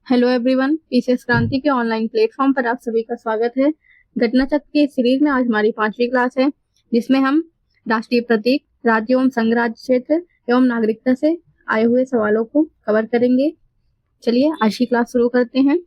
Hello everyone, PCS क्रांति के online platform पर आप सभी का स्वागत है। घटना चक्र की सीरीज में आज हमारी 5वीं क्लास है, जिसमें हम राष्ट्रीय प्रतीक, राज्य एवं संघ राज्य क्षेत्र एवं नागरिकता से आए हुए सवालों को कवर करेंगे। चलिए आज की क्लास शुरू करते हैं।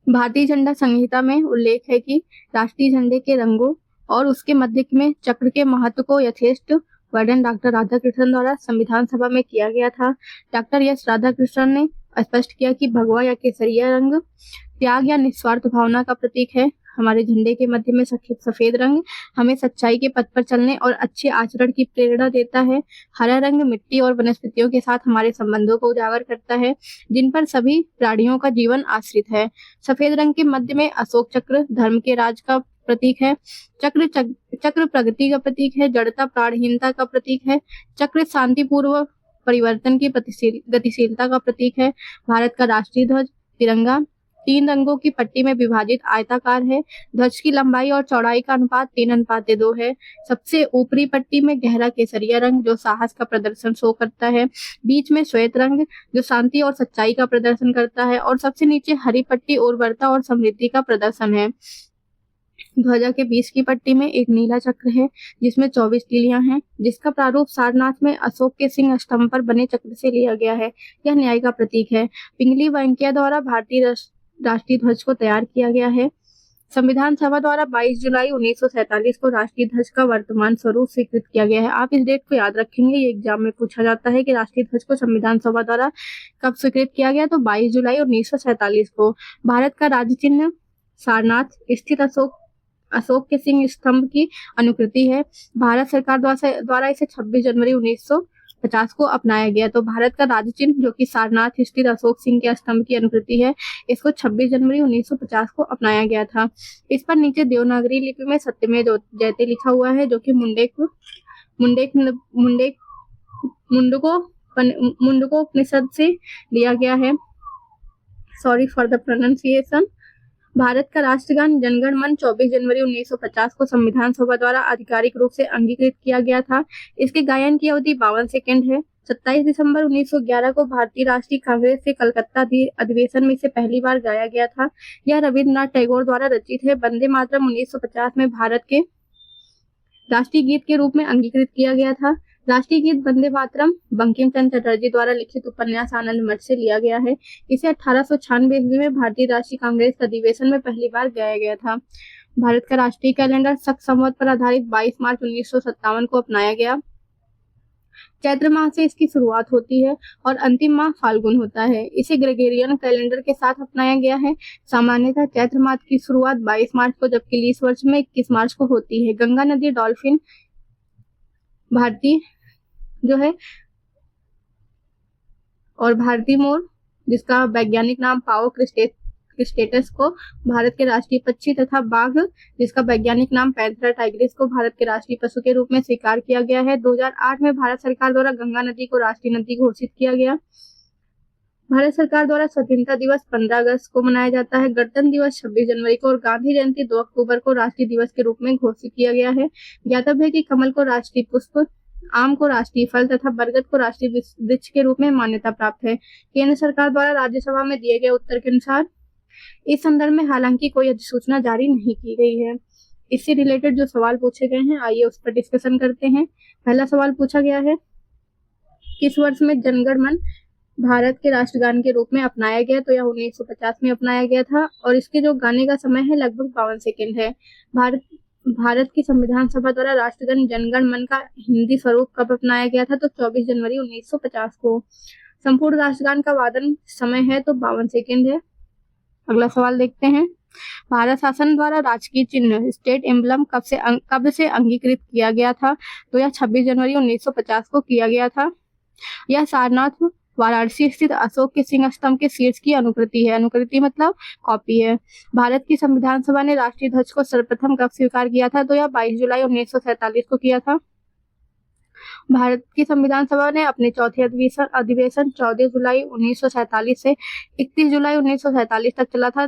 भारतीय झंडा संहिता में उल्लेख है कि राष्ट्रीय झंडे के रंगों और उसके मध्य में चक्र के महत्व को यथेष्ट वर्णन डॉक्टर राधाकृष्णन द्वारा संविधान सभा में किया गया था। डॉक्टर एस राधाकृष्णन ने स्पष्ट किया कि भगवा या केसरिया रंग त्याग या निस्वार्थ भावना का प्रतीक है। हमारे झंडे के मध्य में सफेद रंग हमें सच्चाई के पथ पर चलने और अच्छे आचरण की प्रेरणा देता है। हरा रंग मिट्टी और वनस्पतियों के साथ हमारे संबंधों को उजागर करता है, जिन पर सभी प्राणियों का जीवन आश्रित है। सफेद रंग के मध्य में अशोक चक्र धर्म के राज का प्रतीक है। चक्र प्रगति का प्रतीक है। जड़ता प्राणहीनता का प्रतीक है। चक्र शांतिपूर्व परिवर्तन की गतिशीलता का प्रतीक है। भारत का राष्ट्रीय ध्वज तिरंगा 3 रंगों की पट्टी में विभाजित आयताकार है। ध्वज की लंबाई और चौड़ाई का अनुपात 3:2 है। सबसे ऊपरी पट्टी में गहरा केसरिया रंग जो साहस का प्रदर्शन शो करता है। बीच में श्वेत रंग जो शांति और सच्चाई का प्रदर्शन करता है, और सबसे नीचे हरी पट्टी उर्वरता और समृद्धि का प्रदर्शन है। ध्वजा के बीच की पट्टी में एक नीला चक्र है, जिसमें 24 तीलियां हैं, जिसका प्रारूप सारनाथ में अशोक के सिंह स्तंभ पर बने चक्र से लिया गया है। यह न्याय का प्रतीक है। पिंगली वेंकैया द्वारा भारतीय राष्ट्रीय ध्वज को तैयार किया गया है। संविधान सभा द्वारा 22 जुलाई 1947 को राष्ट्रीय ध्वज का वर्तमान स्वरूप स्वीकृत किया गया है। आप इस डेट को याद रखेंगे, ये एग्जाम में पूछा जाता है कि राष्ट्रीय ध्वज को संविधान सभा द्वारा कब स्वीकृत किया गया, तो 22 जुलाई 1947 को। भारत का राज्य चिन्ह सारनाथ स्थित अशोक के सिंह स्तंभ की अनुकृति है। भारत सरकार द्वारा इसे 26 जनवरी 1950 को अपनाया गया। तो भारत का राज्य चिन्ह जो कि सारनाथ स्थित अशोक सिंह के स्तंभ की अनुकृति है, इसको 26 जनवरी 1950 को अपनाया गया था। इस पर नीचे देवनागरी लिपि में सत्यमेव जयते लिखा हुआ है, जो कि मुंडको उपनिषद से लिया गया है। Sorry for the pronunciation. Bharat का राष्ट्रगान जनगण मन 24 जनवरी 1950 को संविधान सभा द्वारा आधिकारिक रूप से अंगीकृत किया गया था। इसके गायन की अवधि 52 सेकंड है। 27 दिसंबर 1911 को भारतीय राष्ट्रीय कांग्रेस के कलकत्ता अधिवेशन में इसे पहली बार गाया गया था। यह रविन्द्रनाथ टैगोर द्वारा रचित है। वंदे मातरम 1950 में भारत के राष्ट्रीय गीत के रूप में अंगीकृत किया गया था। राष्ट्रीय गीत वंदे मातरम बंकिम चंद्र चटर्जी द्वारा लिखित उपन्यास आनंद मठ से लिया गया है। इसे 1896 ईस्वी में भारतीय राष्ट्रीय कांग्रेस के अधिवेशन में पहली बार गाया गया था। भारत का राष्ट्रीय कैलेंडर शक संवत पर आधारित 22 मार्च 1957 को अपनाया गया। चैत्र माह से इसकी शुरुआत होती है और अंतिम माह फाल्गुन होता है। इसे ग्रेगोरियन कैलेंडर के साथ अपनाया गया है। सामान्यतः चैत्र माह की शुरुआत 22 मार्च को, जबकि लीस वर्ष में 21 मार्च को होती है। गंगा नदी डॉल्फिन भारतीय जो है और भारतीय मोर, जिसका वैज्ञानिक नाम पाओ क्रिस्टेटस को भारत के राष्ट्रीय पक्षी, तथा बाघ जिसका वैज्ञानिक नाम पैंथेरा टाइग्रिस को भारत के राष्ट्रीय पशु के रूप में स्वीकार किया गया है। 2008 में भारत सरकार द्वारा गंगा नदी को राष्ट्रीय नदी घोषित किया गया। भारत सरकार द्वारा स्वतंत्रता दिवस 15 अगस्त को मनाया जाता है। गणतंत्र दिवस 26 जनवरी को और गांधी जयंती 2 अक्टूबर को राष्ट्रीय दिवस के रूप में घोषित किया गया है। ज्ञातव्य है कि कमल को राष्ट्रीय पुष्प, आम को राष्ट्रीय फल तथा बरगद को राष्ट्रीय वृक्ष के रूप में मान्यता प्राप्त है। केंद्र सरकार द्वारा राज्यसभा में दिए गए उत्तर के अनुसार इस संदर्भ में हालांकि कोई अधिसूचना जारी नहीं की गई है। इससे रिलेटेड जो सवाल पूछे गए हैं, आइए उस पर डिस्कशन करते हैं। पहला सवाल पूछा गया है, किस वर्ष में जनगण मन भारत के राष्ट्रगान के रूप में अपनाया गया, तो यह 1950 में अपनाया गया था और इसके जो गाने का समय है लगभग 52 सेकंड है। भारत की संविधान सभा द्वारा राष्ट्रगान जनगण मन का हिंदी स्वरूप कब अपनाया गया था, तो 24 जनवरी 1950 को। संपूर्ण राष्ट्रगान का वादन समय है तो 52 सेकंड है। अगला सवाल देखते हैं, भारत शासन द्वारा राजकीय चिन्ह स्टेट एम्बलम कब से अंगीकृत किया गया था, तो यह 26 जनवरी 1950 को किया गया था। यह सारनाथ वाराणसी स्थित अशोक के सिंह स्तंभ के शीर्ष की अनुकृति है। अनुकृति मतलब कॉपी है। भारत की संविधान सभा ने राष्ट्रीय ध्वज को सर्वप्रथम कब स्वीकार किया था, तो यह 22 जुलाई 1947 को किया था। भारत की संविधान सभा ने अपने चौथे अधिवेशन 14 जुलाई 1947 से 31 जुलाई 1947 तक चला था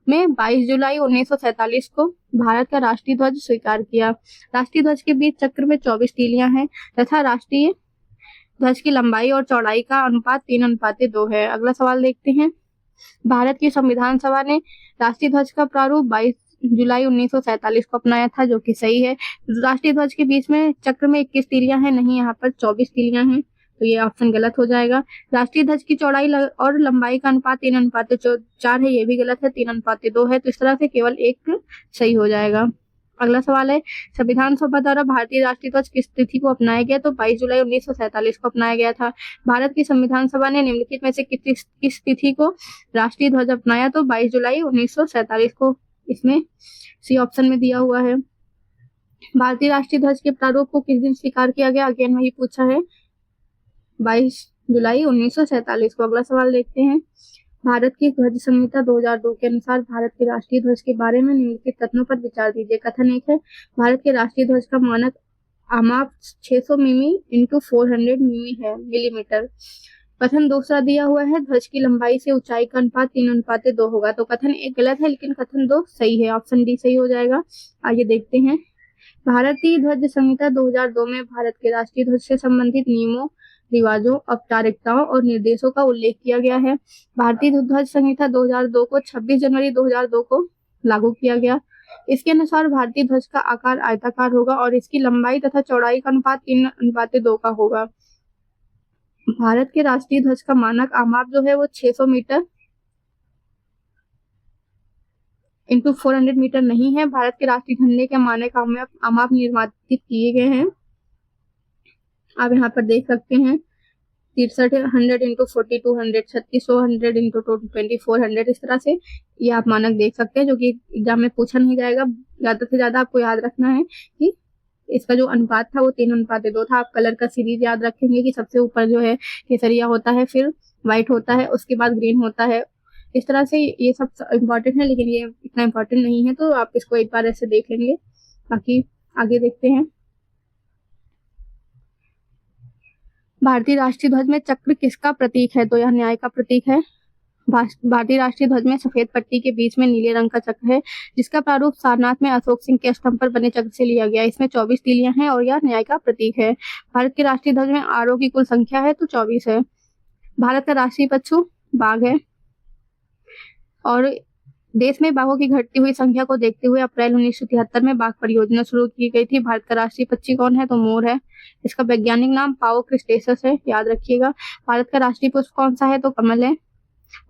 में 22 जुलाई 1947 को भारत का राष्ट्रीय ध्वज स्वीकार किया। राष्ट्रीय ध्वज के बीच चक्र में 24 तीलियां हैं तथा राष्ट्रीय ध्वज की लंबाई और चौड़ाई का अनुपात 3:2 है। अगला सवाल देखते हैं। भारत की संविधान सभा ने राष्ट्रीय ध्वज का प्रारूप 22 जुलाई 1947 को अपनाया था, जो कि सही है। राष्ट्रीय ध्वज के बीच में चक्र में 21 तीलियां हैं, नहीं, यहाँ पर 24 तीलियां हैं, तो ये ऑप्शन गलत हो जाएगा। राष्ट्रीय ध्वज की चौड़ाई और लंबाई का अनुपात 3:4 है, ये भी गलत है, 3:2 है, तो इस तरह से केवल एक सही हो जाएगा। अगला सवाल है, संविधान सभा द्वारा भारतीय राष्ट्रीय ध्वज किस तिथि को अपनाया गया? तो 22 जुलाई 1947 को अपनाया गया था। भारत की संविधान सभा ने निम्नलिखित में से किस तिथि को राष्ट्रीय ध्वज अपनाया? तो 22 जुलाई 1947 को, इसमें सी ऑप्शन में दिया हुआ है। भारतीय राष्ट्रीय ध्वज के प्रारूप को किस दिन स्वीकार किया गया? अगेन वही पूछा है, 22 जुलाई 1947 को। अगला सवाल देखते हैं। भारत की ध्वज संहिता 2002 के अनुसार भारत के राष्ट्रीय ध्वज के बारे में निम्नलिखित कथनों पर विचार दीजिए। कथन 1 है, भारत के राष्ट्रीय ध्वज का मानक आमाप 600 मिमी × 400 मिमी है, मिलीमीटर। कथन दूसरा दिया हुआ है, ध्वज की लंबाई से ऊंचाई का अनुपात 3:2 होगा। तो कथन 1 गलत है, लेकिन कथन 2 सही है, ऑप्शन डी सही हो जाएगा। आइए देखते हैं। भारतीय ध्वज संहिता 2002 में भारत के राष्ट्रीय ध्वज से संबंधित नियमों, रिवाजों, औपचारिकताओं और निर्देशों का उल्लेख किया गया है। भारतीय ध्वज संहिता 2002 को 26 जनवरी 2002 को लागू किया गया। इसके अनुसार भारतीय ध्वज का आकार आयताकार होगा और इसकी लंबाई तथा चौड़ाई का अनुपात 3:2 का होगा। भारत के राष्ट्रीय ध्वज का मानक आमाप जो है वो 600 मीटर × 400 मीटर नहीं है। भारत के राष्ट्रीय झंडे के मानक आमाप निर्धारित किए गए हैं, आप यहाँ पर देख सकते हैं, 6300 × 4200, 3600 × 2400, इस तरह से ये आप मानक देख सकते हैं, जो कि एग्जाम में पूछा नहीं जाएगा। ज्यादा से ज्यादा आपको याद रखना है कि इसका जो अनुपात था वो 3:2 था। आप कलर का सीरीज याद रखेंगे कि सबसे ऊपर जो है केसरिया होता है, फिर व्हाइट होता है, उसके बाद ग्रीन होता है, इस तरह से ये सब इम्पोर्टेंट है, लेकिन ये इतना इम्पोर्टेंट नहीं है, तो आप इसको एक बार ऐसे देख लेंगे। बाकी आगे देखते हैं। भारतीय राष्ट्रीय ध्वज में चक्र किसका प्रतीक है? तो यह न्याय का प्रतीक है। भारतीय राष्ट्रीय ध्वज में सफेद पट्टी के बीच में नीले रंग का चक्र है, जिसका प्रारूप सारनाथ में अशोक सिंह के स्तंभ पर बने चक्र से लिया गया। इसमें 24 तीलियां हैं और यह न्याय का प्रतीक है। भारत के राष्ट्रीय ध्वज में आरोह की कुल संख्या है तो 24 है। भारत का राष्ट्रीय पशु बाघ है और देश में बाघों की घटती हुई संख्या को देखते हुए अप्रैल 1973 में बाघ परियोजना शुरू की गई थी। भारत का राष्ट्रीय पक्षी कौन है? तो मोर है। इसका वैज्ञानिक नाम पाओ क्रिस्टेसस है, याद रखिएगा। भारत का राष्ट्रीय पुष्प कौन सा है? तो कमल है।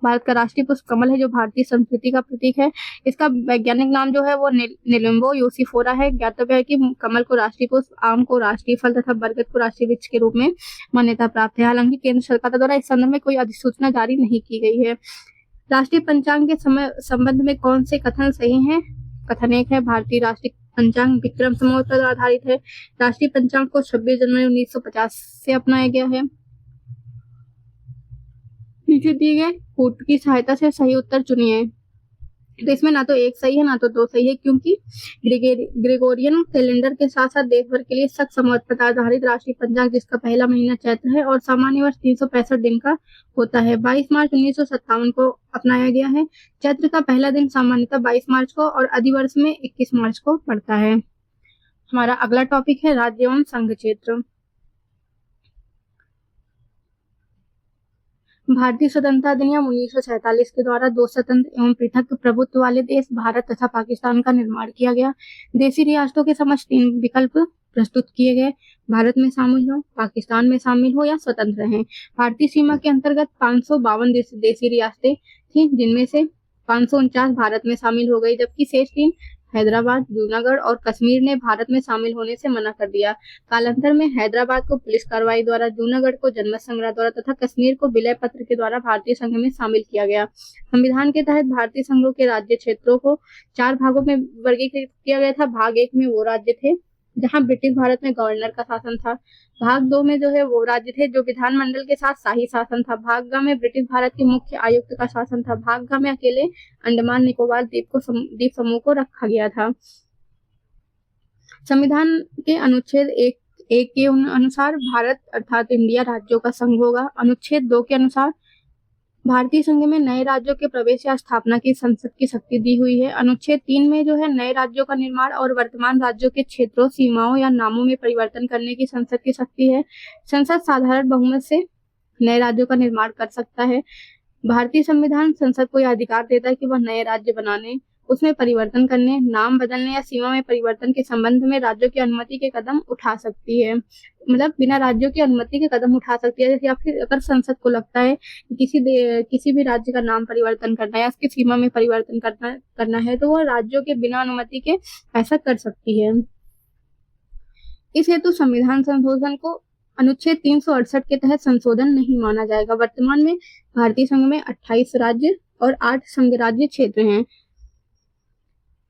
भारत का राष्ट्रीय पुष्प कमल है, जो भारतीय संस्कृति का प्रतीक है। इसका वैज्ञानिक नाम जो है वो निलिम्बो यूसिफोरा है। ज्ञातव्य है कि कमल को राष्ट्रीय पुष्प, आम को राष्ट्रीय फल तथा बरगद को राष्ट्रीय वृक्ष के रूप में मान्यता प्राप्त है। हालांकि केंद्र सरकार द्वारा इस संदर्भ में कोई अधिसूचना जारी नहीं की गई है। राष्ट्रीय पंचांग के संबंध में कौन से कथन सही हैं? कथन 1 है, भारतीय राष्ट्रीय पंचांग विक्रम संवत पर आधारित है। राष्ट्रीय पंचांग को 26 जनवरी 1950 से अपनाया गया है। नीचे दिए गए कोड की सहायता से सही उत्तर चुनिए। तो इसमें ना तो 1 सही है ना तो 2 सही है, क्योंकि ग्रेगोरियन कैलेंडर के साथ साथ देश भर के लिए शक संवत पर आधारित राष्ट्रीय पंचांग, जिसका पहला महीना चैत्र है और सामान्य वर्ष 365 दिन का होता है, 22 मार्च 1957 को अपनाया गया है। चैत्र का पहला दिन सामान्यतः 22 मार्च को और अधिवर्ष में 21 मार्च को पड़ता है। हमारा अगला टॉपिक है राज्य एवं संघ क्षेत्र। भारतीय स्वतंत्रता अधिनियम 1947 के द्वारा 2 स्वतंत्र एवं पृथक प्रभुत्व वाले देश भारत तथा पाकिस्तान का निर्माण किया गया। देशी रियासतों के समक्ष 3 विकल्प प्रस्तुत किए गए, भारत में शामिल हो, पाकिस्तान में शामिल हो या स्वतंत्र रहें। भारतीय सीमा के अंतर्गत 552 देशी रियासतें थी, जिनमें से 549 भारत में शामिल हो गई, जबकि शेष 3 हैदराबाद, जूनागढ़ और कश्मीर ने भारत में शामिल होने से मना कर दिया। कालांतर में हैदराबाद को पुलिस कार्रवाई द्वारा, जूनागढ़ को जनमत संग्रह द्वारा तथा कश्मीर को विलय पत्र के द्वारा भारतीय संघ में शामिल किया गया। संविधान के तहत भारतीय संघों के राज्य क्षेत्रों को 4 भागों में वर्गीकृत किया गया था। भाग 1 में वो राज्य थे जहां ब्रिटिश भारत में गवर्नर का शासन था। भाग 2 में जो है वो राज्य थे जो विधानमंडल के साथ शाही शासन था। भाग ग में ब्रिटिश भारत के मुख्य आयुक्त का शासन था। भाग घ में अकेले अंडमान निकोबार द्वीप समूह को रखा गया था। संविधान के अनुच्छेद 1 के अनुसार भारत अर्थात इंडिया राज्यों का संघ होगा। अनुच्छेद 2 के अनुसार भारतीय संघ में नए राज्यों के प्रवेश या स्थापना की संसद की शक्ति दी हुई है। अनुच्छेद 3 में जो है नए राज्यों का निर्माण और वर्तमान राज्यों के क्षेत्रों, सीमाओं या नामों में परिवर्तन करने की संसद की शक्ति है। संसद साधारण बहुमत से नए राज्यों का निर्माण कर सकता है। भारतीय संविधान संसद को यह अधिकार देता है कि वह नए राज्य बनाने, उसमें परिवर्तन करने, नाम बदलने या सीमा में परिवर्तन के संबंध में राज्यों की अनुमति के कदम उठा सकती है। मतलब बिना राज्यों की अनुमति के कदम उठा सकती है। या फिर अगर संसद को लगता है कि किसी भी राज्य का नाम परिवर्तन करना है या उसकी सीमा में परिवर्तन करना है तो वह राज्यों के बिना अनुमति के ऐसा कर सकती है। इस हेतु संविधान संशोधन को अनुच्छेद 368 के तहत संशोधन नहीं माना जाएगा। वर्तमान में भारतीय संघ में 28 राज्य और 8 संघ राज्य क्षेत्र हैं।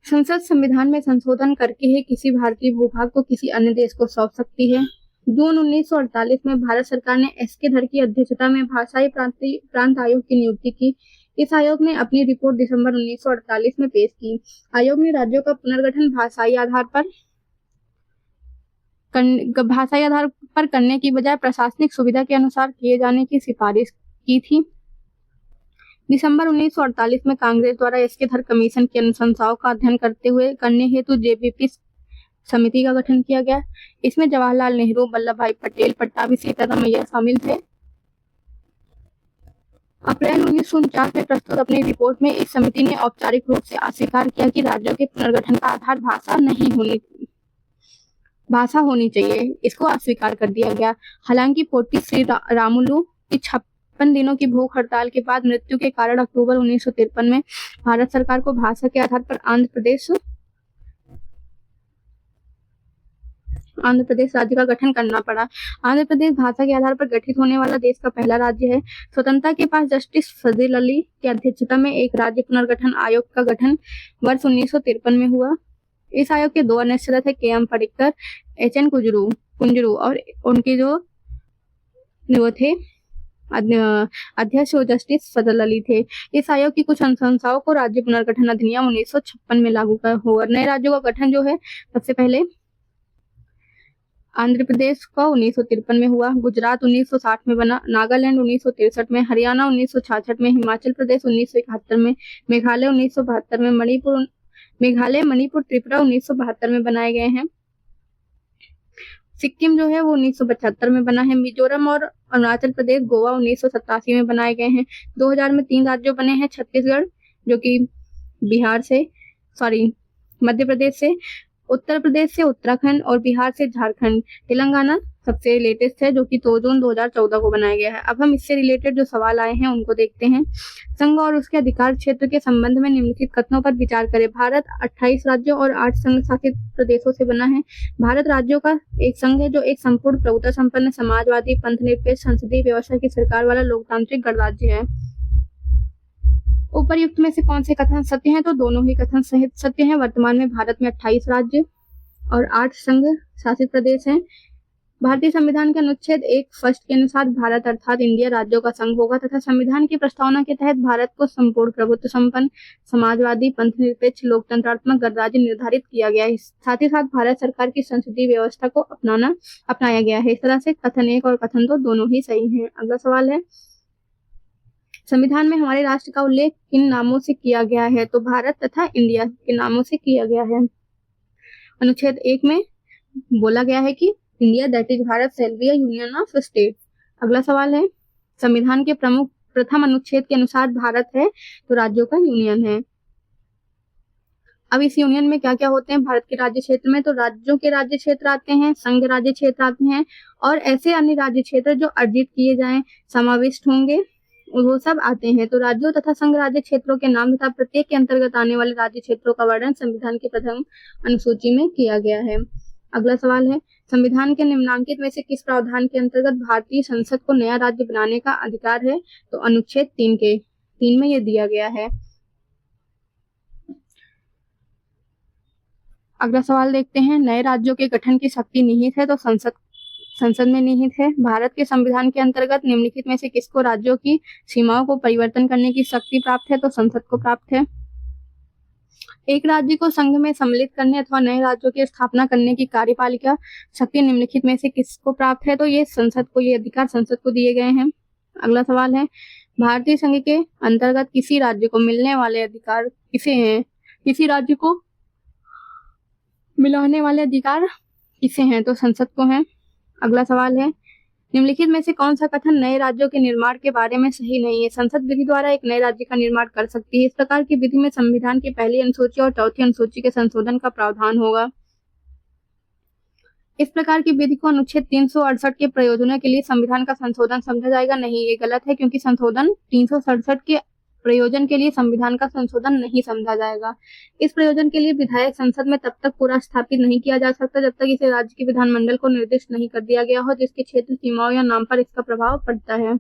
संसद संविधान में संशोधन करके ही किसी भारतीय भूभाग को किसी अन्य देश को सौंप सकती है। जून 1948 में भारत सरकार ने एस.के. धर की अध्यक्षता में भाषाई प्रांत आयोग की नियुक्ति की। इस आयोग ने अपनी रिपोर्ट दिसंबर 1948 में पेश की। आयोग ने राज्यों का पुनर्गठन भाषाई आधार पर करने की बजाय प्रशासनिक सुविधा के अनुसार किए जाने की सिफारिश की थी। दिसंबर 1948 में कांग्रेस द्वारा एस.के. धर कमीशन की अनुशंसाओं का अध्ययन करने हेतु जेबीपी समिति का गठन किया गया। इसमें जवाहरलाल नेहरू, वल्लभ भाई पटेल, पट्टाभी सीतारामैया शामिल थे। अप्रैल 1949 में प्रस्तुत अपनी रिपोर्ट में इस समिति ने औपचारिक रूप से अस्वीकार किया कि राज्यों के पुनर्गठन का आधार भाषा होनी चाहिए। इसको अस्वीकार कर दिया गया। हालांकि पोटी श्री रामुलु की 56 दिनों की भूख हड़ताल के बाद मृत्यु के कारण अक्टूबर 1953 में भारत सरकार को भाषा के आधार पर आंध्र प्रदेश राज्य का गठन करना पड़ा। आंध्र प्रदेश भाषा के आधार पर गठित होने वाला देश का पहला राज्य है। स्वतंत्रता के पास जस्टिस फजील अली की अध्यक्षता में एक राज्य पुनर्गठन आयोग का गठन वर्ष 1953 में हुआ। इस आयोग के 2 अन्य सदस्य थे के.एम. पडिक्कर, एच.एन. कुंजरू और उनके जो वो थे अध्यक्ष जस्टिस फजल अली थे। इस आयोग की कुछ अनुशंसाओं को राज्य पुनर्गठन अधिनियम 1956 में लागू हुआ। नए राज्यों का गठन जो है सबसे पहले आंध्र प्रदेश का 1953 में हुआ, गुजरात 1960 में बना, नागालैंड 1963 में, हरियाणा 1966 में, हिमाचल प्रदेश 1971 में, मेघालय 1972 में, मणिपुर, त्रिपुरा 1972 में बनाए गए हैं। सिक्किम जो है वो 1975 में बना है। मिजोरम और अरुणाचल प्रदेश, गोवा 1987 में बनाए गए हैं। 2000 में 3 राज्यों बने हैं, छत्तीसगढ़ जो कि मध्य प्रदेश से, उत्तर प्रदेश से उत्तराखंड और बिहार से झारखंड। तेलंगाना सबसे लेटेस्ट है जो कि 2 जून 2014 को बनाया गया है। अब हम इससे रिलेटेड जो सवाल आए हैं उनको देखते हैं। संघ और उसके अधिकार क्षेत्र के संबंध में निम्नलिखित कथनों पर विचार करें। भारत 28 राज्यों और 8 संघ शासित प्रदेशों से बना है। भारत राज्यों का एक संघ है जो एक संपूर्ण प्रभुत्व संपन्न समाजवादी पंथनिरपेक्ष संसदीय व्यवस्था की सरकार वाला लोकतांत्रिक गणराज्य है। उपर्युक्त में से कौन से कथन सत्य हैं? तो दोनों ही कथन सत्य हैं। वर्तमान में भारत में 28 राज्य और 8 संघ शासित प्रदेश हैं। भारतीय संविधान के अनुच्छेद 1 फर्स्ट के अनुसार भारत अर्थात इंडिया राज्यों का संघ होगा तथा संविधान की प्रस्तावना के तहत भारत को संपूर्ण प्रभुत्व संपन्न समाजवादी पंथनिरपेक्ष लोकतंत्रात्मक गणराज्य निर्धारित किया गया है। साथ ही साथ भारत सरकार की संसदीय व्यवस्था को अपनाया गया है। इस तरह से कथन 1 और कथन 2 दोनों ही सही हैं। अगला सवाल है, संविधान में हमारे राष्ट्र का उल्लेख किन नामों से किया गया है? तो भारत तथा इंडिया के नामों से किया गया है। अनुच्छेद 1 में बोला गया है कि India that is Bharat shall be a union of state. अगला सवाल है, संविधान के प्रथम अनुच्छेद के अनुसार भारत है तो राज्यों का यूनियन है। अब इस यूनियन में क्या क्या होते हैं भारत के राज्य क्षेत्र में? तो राज्यों के राज्य क्षेत्र आते हैं, संघ राज्य क्षेत्र आते हैं और ऐसे अन्य राज्य क्षेत्र जो अर्जित किए जाएं, समाविष्ट होंगे, वो सब आते हैं। तो राज्यों तथा संघ राज्य क्षेत्रों के नाम तथा प्रत्येक के अंतर्गत आने वाले राज्य क्षेत्रों का वर्णन संविधान की प्रथम अनुसूची में किया गया है। अगला सवाल है, संविधान के निम्नांकित में से किस प्रावधान के अंतर्गत भारतीय संसद को नया राज्य बनाने का अधिकार है? तो अनुच्छेद 3 में ये दिया गया है। अगला सवाल देखते हैं, नए राज्यों के गठन की शक्ति निहित है तो संसद में निहित है। भारत के संविधान के अंतर्गत निम्नलिखित में से किसको राज्यों की सीमाओं को परिवर्तन करने की शक्ति प्राप्त है? तो संसद को प्राप्त है। एक राज्य को संघ में सम्मिलित करने अथवा नए राज्यों की स्थापना करने की कार्यपालिका शक्ति निम्नलिखित में से किसको प्राप्त है? तो ये अधिकार संसद को दिए गए हैं। अगला सवाल है, भारतीय संघ के अंतर्गत किसी राज्य को मिलने वाले अधिकार किसे हैं? किसी राज्य को मिलाने वाले अधिकार किसे हैं? तो संसद को हैं। अगला सवाल है, निम्नलिखित में से कौन सा कथन नए राज्यों के निर्माण के बारे में सही नहीं है? संसद विधि द्वारा एक नए राज्य का निर्माण कर सकती है। इस प्रकार की विधि में संविधान की पहली अनुसूची और चौथी अनुसूची के संशोधन का प्रावधान होगा। इस प्रकार की विधि को अनुच्छेद 368 के प्रयोजनों के लिए संविधान का संशोधन समझा जाएगा। नहीं, ये गलत है, क्योंकि संशोधन 367 के प्रयोजन के लिए संविधान का संशोधन नहीं समझा जाएगा। इस प्रयोजन के लिए विधायक संसद में तब तक पूरा स्थापित नहीं किया जा सकता जब तक इसे राज्य के विधानमंडल को निर्दिष्ट नहीं कर दिया गया हो जिसके क्षेत्र सीमाओं या नाम पर इसका प्रभाव पड़ता है।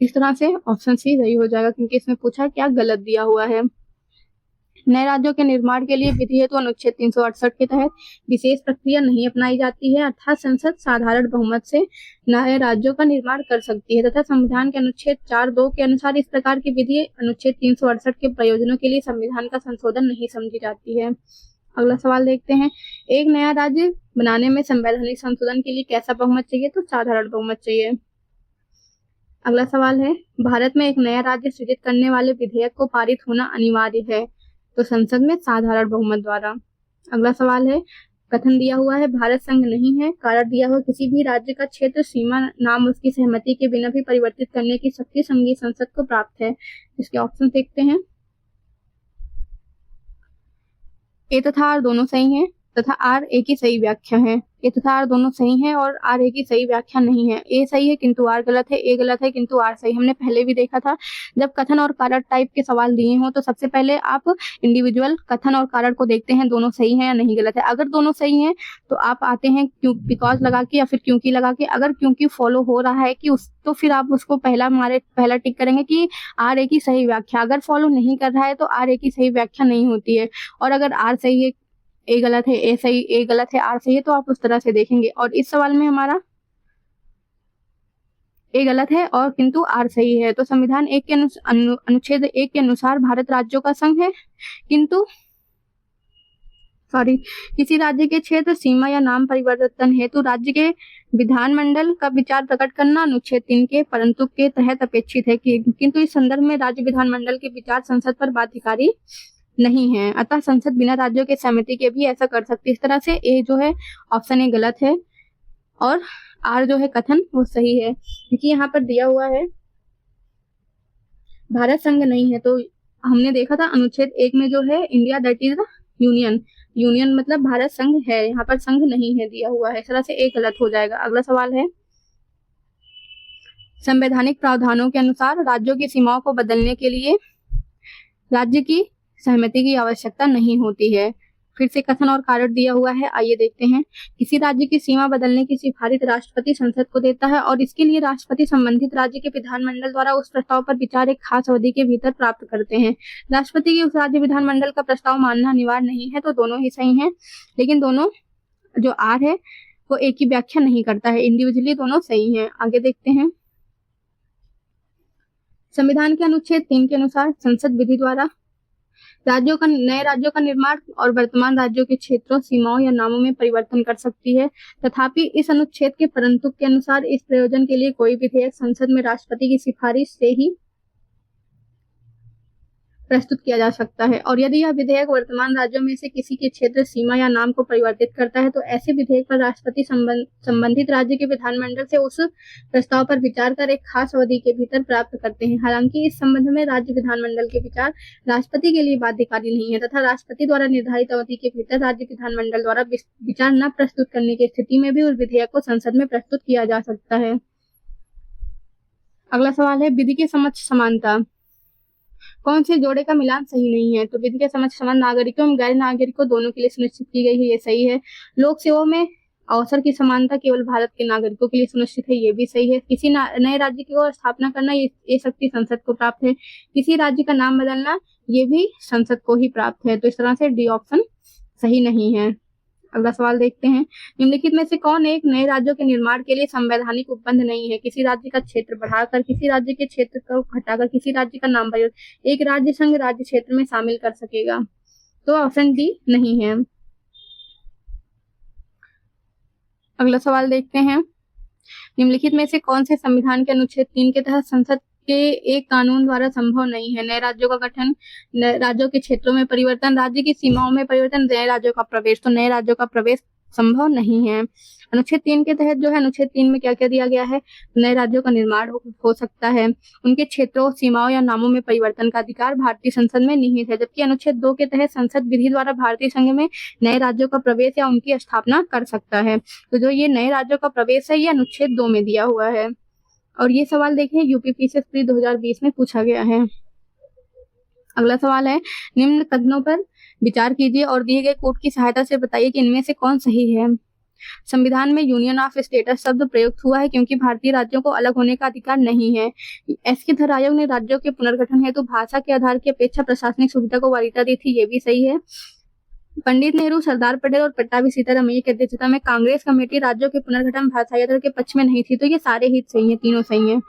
इस तरह से ऑप्शन सी सही हो जाएगा, क्योंकि इसमें पूछा क्या गलत दिया हुआ है। नए राज्यों के निर्माण के लिए विधि हेतु अनुच्छेद 368 के तहत विशेष प्रक्रिया नहीं अपनाई जाती है, अर्थात संसद साधारण बहुमत से नए राज्यों का निर्माण कर सकती है तथा संविधान के अनुच्छेद 4(2) के अनुसार इस प्रकार की विधि अनुच्छेद 368 के प्रयोजनों के लिए संविधान का संशोधन नहीं समझी जाती है। अगला सवाल देखते हैं, एक नया राज्य बनाने में संवैधानिक संशोधन के लिए कैसा बहुमत चाहिए? तो साधारण बहुमत चाहिए। अगला सवाल है, भारत में एक नया राज्य सृजित करने वाले विधेयक को पारित होना अनिवार्य है? तो संसद में साधारण बहुमत द्वारा। अगला सवाल है, कथन दिया हुआ है भारत संघ नहीं है, कारण दिया हुआ किसी भी राज्य का क्षेत्र सीमा नाम उसकी सहमति के बिना भी परिवर्तित करने की शक्ति संघीय संसद को प्राप्त है। इसके ऑप्शन देखते हैं। ए तथा आर दोनों सही हैं तथा आर ए की सही व्याख्या है। ए तथा आर दोनों सही हैं और आर ए की सही व्याख्या नहीं है। ए सही है किंतु आर गलत है, ए गलत है किंतु आर सही। हमने पहले भी देखा था, जब कथन और कारण टाइप के सवाल दिए हों तो सबसे पहले आप इंडिविजुअल कथन और कारण को देखते हैं, दोनों सही हैं या नहीं गलत है। अगर दोनों सही हैं तो आप आते हैं क्यों बिकॉज लगा के या फिर क्योंकि लगा के। अगर क्योंकि फॉलो हो रहा है कि उस तो फिर आप उसको पहला टिक करेंगे कि आर ए की सही व्याख्या। अगर फॉलो नहीं कर रहा है तो आर ए की सही व्याख्या नहीं होती है। और अगर आर सही है, ए गलत है, ए सही, ए गलत है, आर सही है, तो आप उस तरह से देखेंगे। और इस सवाल में हमारा ए गलत है और किंतु आर सही है। तो संविधान एक के अनुच्छेद 1 के अनुसार भारत राज्यों का संघ है, किंतु किसी राज्य के क्षेत्र सीमा या नाम परिवर्तन हेतु राज्य के विधानमंडल का विचार प्रकट करना अनुच्छेद 3 के परंतु के तहत अपेक्षित है, किंतु इस संदर्भ में राज्य विधानमंडल के विचार संसद पर बाध्यकारी नहीं है, अतः संसद बिना राज्यों के सहमति के भी ऐसा कर सकती है। इस तरह से ए जो है ऑप्शन ए गलत है और आर जो है कथन वो सही है, क्योंकि यहाँ पर दिया हुआ है भारत संघ नहीं है। तो हमने देखा था अनुच्छेद 1 में जो है India that is union, union मतलब भारत संघ है, यहाँ पर संघ नहीं है दिया हुआ है। इस तरह से ए गलत हो जाएगा। अगला सवाल है, संवैधानिक प्रावधानों के अनुसार राज्यों की सीमाओं को बदलने के लिए राज्य की सहमति की आवश्यकता नहीं होती है। फिर से कथन और कारण दिया हुआ है, आइए देखते हैं। किसी राज्य की सीमा बदलने की सिफारिश राष्ट्रपति संसद को देता है और इसके लिए राष्ट्रपति संबंधित राज्य के विधानमंडल द्वारा उस प्रस्ताव पर विचार एक खास अवधि के भीतर प्राप्त करते हैं। राष्ट्रपति की उस राज्य विधानमंडल का प्रस्ताव मानना अनिवार्य नहीं है, तो दोनों ही सही हैं, लेकिन दोनों जो आर है वो एक ही व्याख्या नहीं करता है, इंडिविजुअली दोनों सही हैं। आगे देखते हैं, संविधान के अनुच्छेद 3 के अनुसार संसद विधि द्वारा नए राज्यों का निर्माण और वर्तमान राज्यों के क्षेत्रों, सीमाओं या नामों में परिवर्तन कर सकती है। तथापि इस अनुच्छेद के परंतु के अनुसार इस प्रयोजन के लिए कोई विधेयक संसद में राष्ट्रपति की सिफारिश से ही प्रस्तुत किया जा सकता है, और यदि यह विधेयक वर्तमान राज्यों में से किसी के क्षेत्र, सीमा या नाम को परिवर्तित करता है तो ऐसे विधेयक पर राष्ट्रपति संबंधित राज्य के विधानमंडल से उस प्रस्ताव पर विचार कर एक खास अवधि के भीतर प्राप्त करते हैं। हालांकि इस संबंध में राज्य विधानमंडल के विचार राष्ट्रपति के लिए बाध्यकारी नहीं है तथा राष्ट्रपति द्वारा निर्धारित अवधि के भीतर राज्य विधानमंडल द्वारा विचार न प्रस्तुत करने की स्थिति में भी उस विधेयक को संसद में प्रस्तुत किया जा सकता है। अगला सवाल है, विधि के समक्ष समानता। कौन से जोड़े का मिलान सही नहीं है? तो विधि के समक्ष समान नागरिकों एवं गैर नागरिकों दोनों के लिए सुनिश्चित की गई है, ये सही है। लोक सेवाओं में अवसर की समानता केवल भारत के नागरिकों के लिए सुनिश्चित है, ये भी सही है। किसी नए राज्य की स्थापना करना ये शक्ति संसद को प्राप्त है। किसी राज्य का नाम बदलना ये भी संसद को ही प्राप्त है। तो इस तरह से डी ऑप्शन सही नहीं है। अगला सवाल देखते हैं, निम्नलिखित में से कौन एक नए राज्यों के निर्माण के लिए संवैधानिक उपबंध नहीं है? किसी राज्य का क्षेत्र बढ़ाकर, किसी राज्य के क्षेत्र को घटाकर, किसी राज्य का नाम परिवर्तन, एक राज्य संघ राज्य क्षेत्र में शामिल कर सकेगा। तो ऑप्शन डी नहीं है। अगला सवाल देखते हैं, निम्नलिखित में से कौन से संविधान के अनुच्छेद 3 के तहत संसद के एक कानून द्वारा संभव नहीं है? नए राज्यों का गठन, राज्यों के क्षेत्रों में परिवर्तन, राज्य की सीमाओं में परिवर्तन, नए राज्यों का प्रवेश। तो नए राज्यों का प्रवेश संभव नहीं है। अनुच्छेद 3 के तहत जो है, अनुच्छेद 3 में क्या क्या दिया गया है? नए राज्यों का निर्माण हो सकता है, उनके क्षेत्रों, सीमाओं या नामों में परिवर्तन का अधिकार भारतीय संसद में निहित है। जबकि अनुच्छेद 2 के तहत संसद विधि द्वारा भारतीय संघ में नए राज्यों का प्रवेश या उनकी स्थापना कर सकता है। तो जो ये नए राज्यों का प्रवेश है, ये अनुच्छेद 2 में दिया हुआ है। और ये सवाल देखिए यूपी पीसीएस प्री 2020 में पूछा गया है। अगला सवाल है, निम्न कथनों पर विचार कीजिए और दिए गए कोड की सहायता से बताइए कि इनमें से कौन सही है। संविधान में यूनियन ऑफ स्टेट्स शब्द प्रयुक्त हुआ है क्योंकि भारतीय राज्यों को अलग होने का अधिकार नहीं है। एस.के. धर आयोग ने राज्यों के पुनर्गठन हेतु भाषा के आधार की अपेक्षा प्रशासनिक सुविधा को वरीयता दी थी, ये भी सही है। पंडित नेहरू, सरदार पटेल और पट्टाभी सीतारामैया की अध्यक्षता में कांग्रेस कमेटी राज्यों के पुनर्गठन भाषाई आधार के पक्ष में नहीं थी। तो ये सारे ही सही है, तीनों सही है।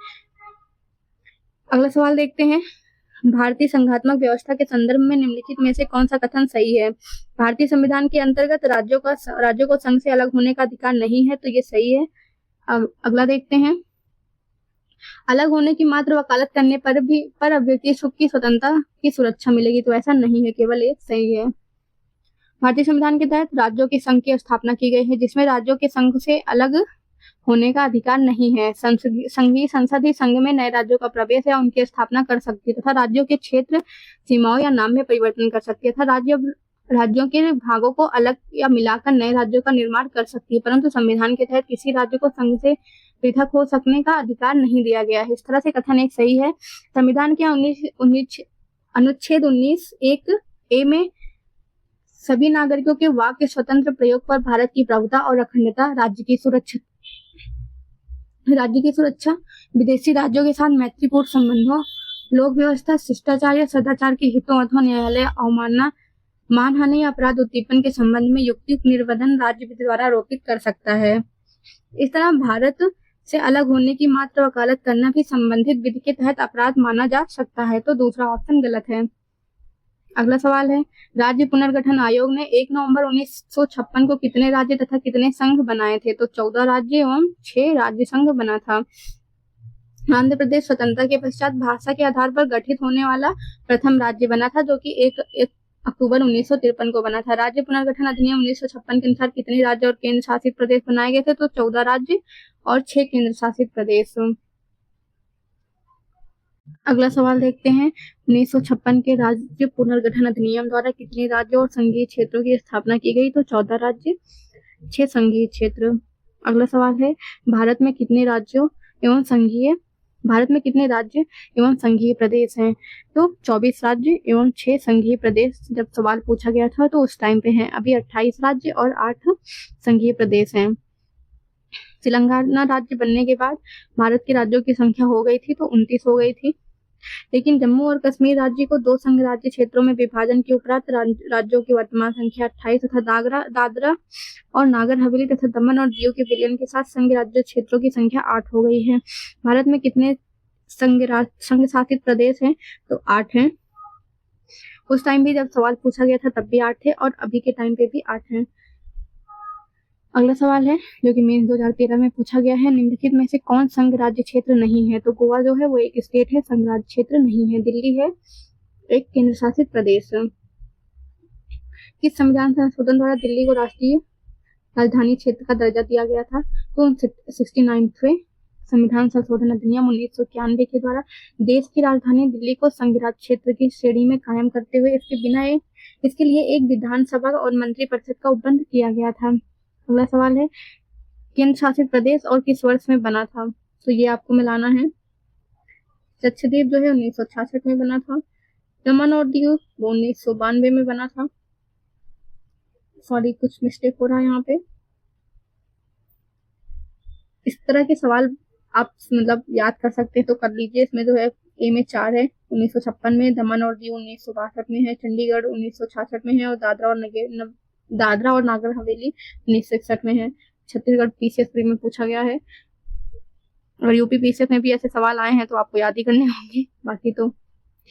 अगला सवाल देखते हैं, भारतीय संघात्मक व्यवस्था के संदर्भ में निम्नलिखित में से कौन सा कथन सही है? भारतीय संविधान के अंतर्गत राज्यों को संघ से अलग होने का अधिकार नहीं है, तो ये सही है। अगला देखते हैं, अलग होने की मात्र वकालत करने पर अभ्यर्थी सुख की स्वतंत्रता की सुरक्षा मिलेगी, तो ऐसा नहीं है, केवल एक सही है। भारतीय संविधान के तहत राज्यों के संघ की स्थापना की गई है जिसमें राज्यों के संघ से अलग होने का अधिकार नहीं है। संघीय संसद ही संघ में नए राज्यों का प्रवेश या उनकी स्थापना कर सकती है तथा राज्यों के क्षेत्र, सीमाओं या नाम में परिवर्तन कर सकती है तथा राज्यों के भागों को अलग या मिलाकर नए राज्यों का निर्माण कर सकती है, परंतु संविधान के तहत किसी राज्य को संघ से पृथक हो सकने का अधिकार नहीं दिया गया है। इस तरह से कथन एक सही है। संविधान के अनुच्छेद 19(1)(a) में सभी नागरिकों के वाक के स्वतंत्र प्रयोग पर भारत की प्रभुता और अखंडता, राज्य की सुरक्षा, विदेशी राज्यों के साथ मैत्रीपूर्ण संबंधों, लोक व्यवस्था, शिष्टाचार या सदाचार के हितों अथवा न्यायालय अवमानना, मानहानि या अपराध उद्दीपन के संबंध में युक्तियुक्त निर्बंधन राज्य विधि द्वारा आरोपित कर सकता है। इस तरह भारत से अलग होने की मात्र वकालत करना भी संबंधित विधि के तहत अपराध माना जा सकता है, तो दूसरा ऑप्शन गलत है। अगला सवाल है, राज्य पुनर्गठन आयोग ने 1 नवंबर 1956 को कितने राज्य तथा कितने संघ बनाए थे? तो 14 राज्य एवं 6 राज्य संघ बना था। आंध्र प्रदेश स्वतंत्रता के पश्चात भाषा के आधार पर गठित होने वाला प्रथम राज्य बना था, जो कि 1 अक्टूबर 1953 को बना था। राज्य पुनर्गठन अधिनियम 1956 के अनुसार कितने राज्य और केंद्र शासित प्रदेश बनाए गए थे? तो 14 राज्य और 6 केंद्र शासित प्रदेश। अगला सवाल देखते हैं, 1956 के राज्य पुनर्गठन अधिनियम द्वारा कितने राज्यों और संघीय क्षेत्रों की स्थापना की गई? तो 14 राज्य, 6 संघीय क्षेत्र। अगला सवाल है, भारत में कितने राज्य एवं संघीय प्रदेश हैं? तो 24 राज्य एवं 6 संघीय प्रदेश जब सवाल पूछा गया था तो उस टाइम पे हैं। अभी 28 राज्य और 8 संघीय प्रदेश हैं। तेलंगाना राज्य बनने के बाद भारत के राज्यों की संख्या हो गई थी, तो 29 हो गई थी। लेकिन जम्मू और कश्मीर राज्य को 2 संघ राज्य क्षेत्रों में विभाजन के उपरांत राज्यों की वर्तमान संख्या 28 तथा दादरा और नागर हवेली तथा दमन और दीव के विलयन के साथ संघ राज्य क्षेत्रों की संख्या 8 हो गई है। भारत में कितने संघ शासित प्रदेश हैं? तो 8 हैं। उस टाइम भी जब सवाल पूछा गया था तब भी 8 थे और अभी के टाइम पे भी 8 हैं। अगला सवाल है जो कि मेंस 2013 में पूछा गया है, निम्नलिखित में से कौन संघ राज्य क्षेत्र नहीं है? तो गोवा जो है वो एक स्टेट है, संघ राज्य क्षेत्र नहीं है। दिल्ली है एक केंद्र शासित प्रदेश। किस संविधान संशोधन द्वारा दिल्ली को राष्ट्रीय राजधानी क्षेत्र का दर्जा दिया गया था? तो 69वें संविधान संशोधन अधिनियम 1991 के द्वारा देश की राजधानी दिल्ली को संघ राज्य क्षेत्र की श्रेणी में कायम करते हुए इसके लिए एक विधानसभा और मंत्रिपरिषद का उपबंध किया गया था। अगला सवाल है, केंद्र शासित प्रदेश और किस वर्ष में बना था? तो ये आपको मिलाना है। लक्षद्वीप जो है 1966 में बना था। दमन और दीव वो 1992 में बना था। सॉरी, कुछ मिस्टेक हो रहा है यहाँ पे। इस तरह के सवाल आप मतलब याद कर सकते हैं तो कर लीजिए। इसमें जो है ए में 4 है 1956 में, दमन और दीव 1962 में है, चंडीगढ़ 1966 में है और दादरा और नागर हवेली 1961 में है। छत्तीसगढ़ पीसीएस प्री में पूछा गया है और यूपी पीसीएस में भी ऐसे सवाल आए हैं तो आपको याद ही करने होंगे, बाकी तो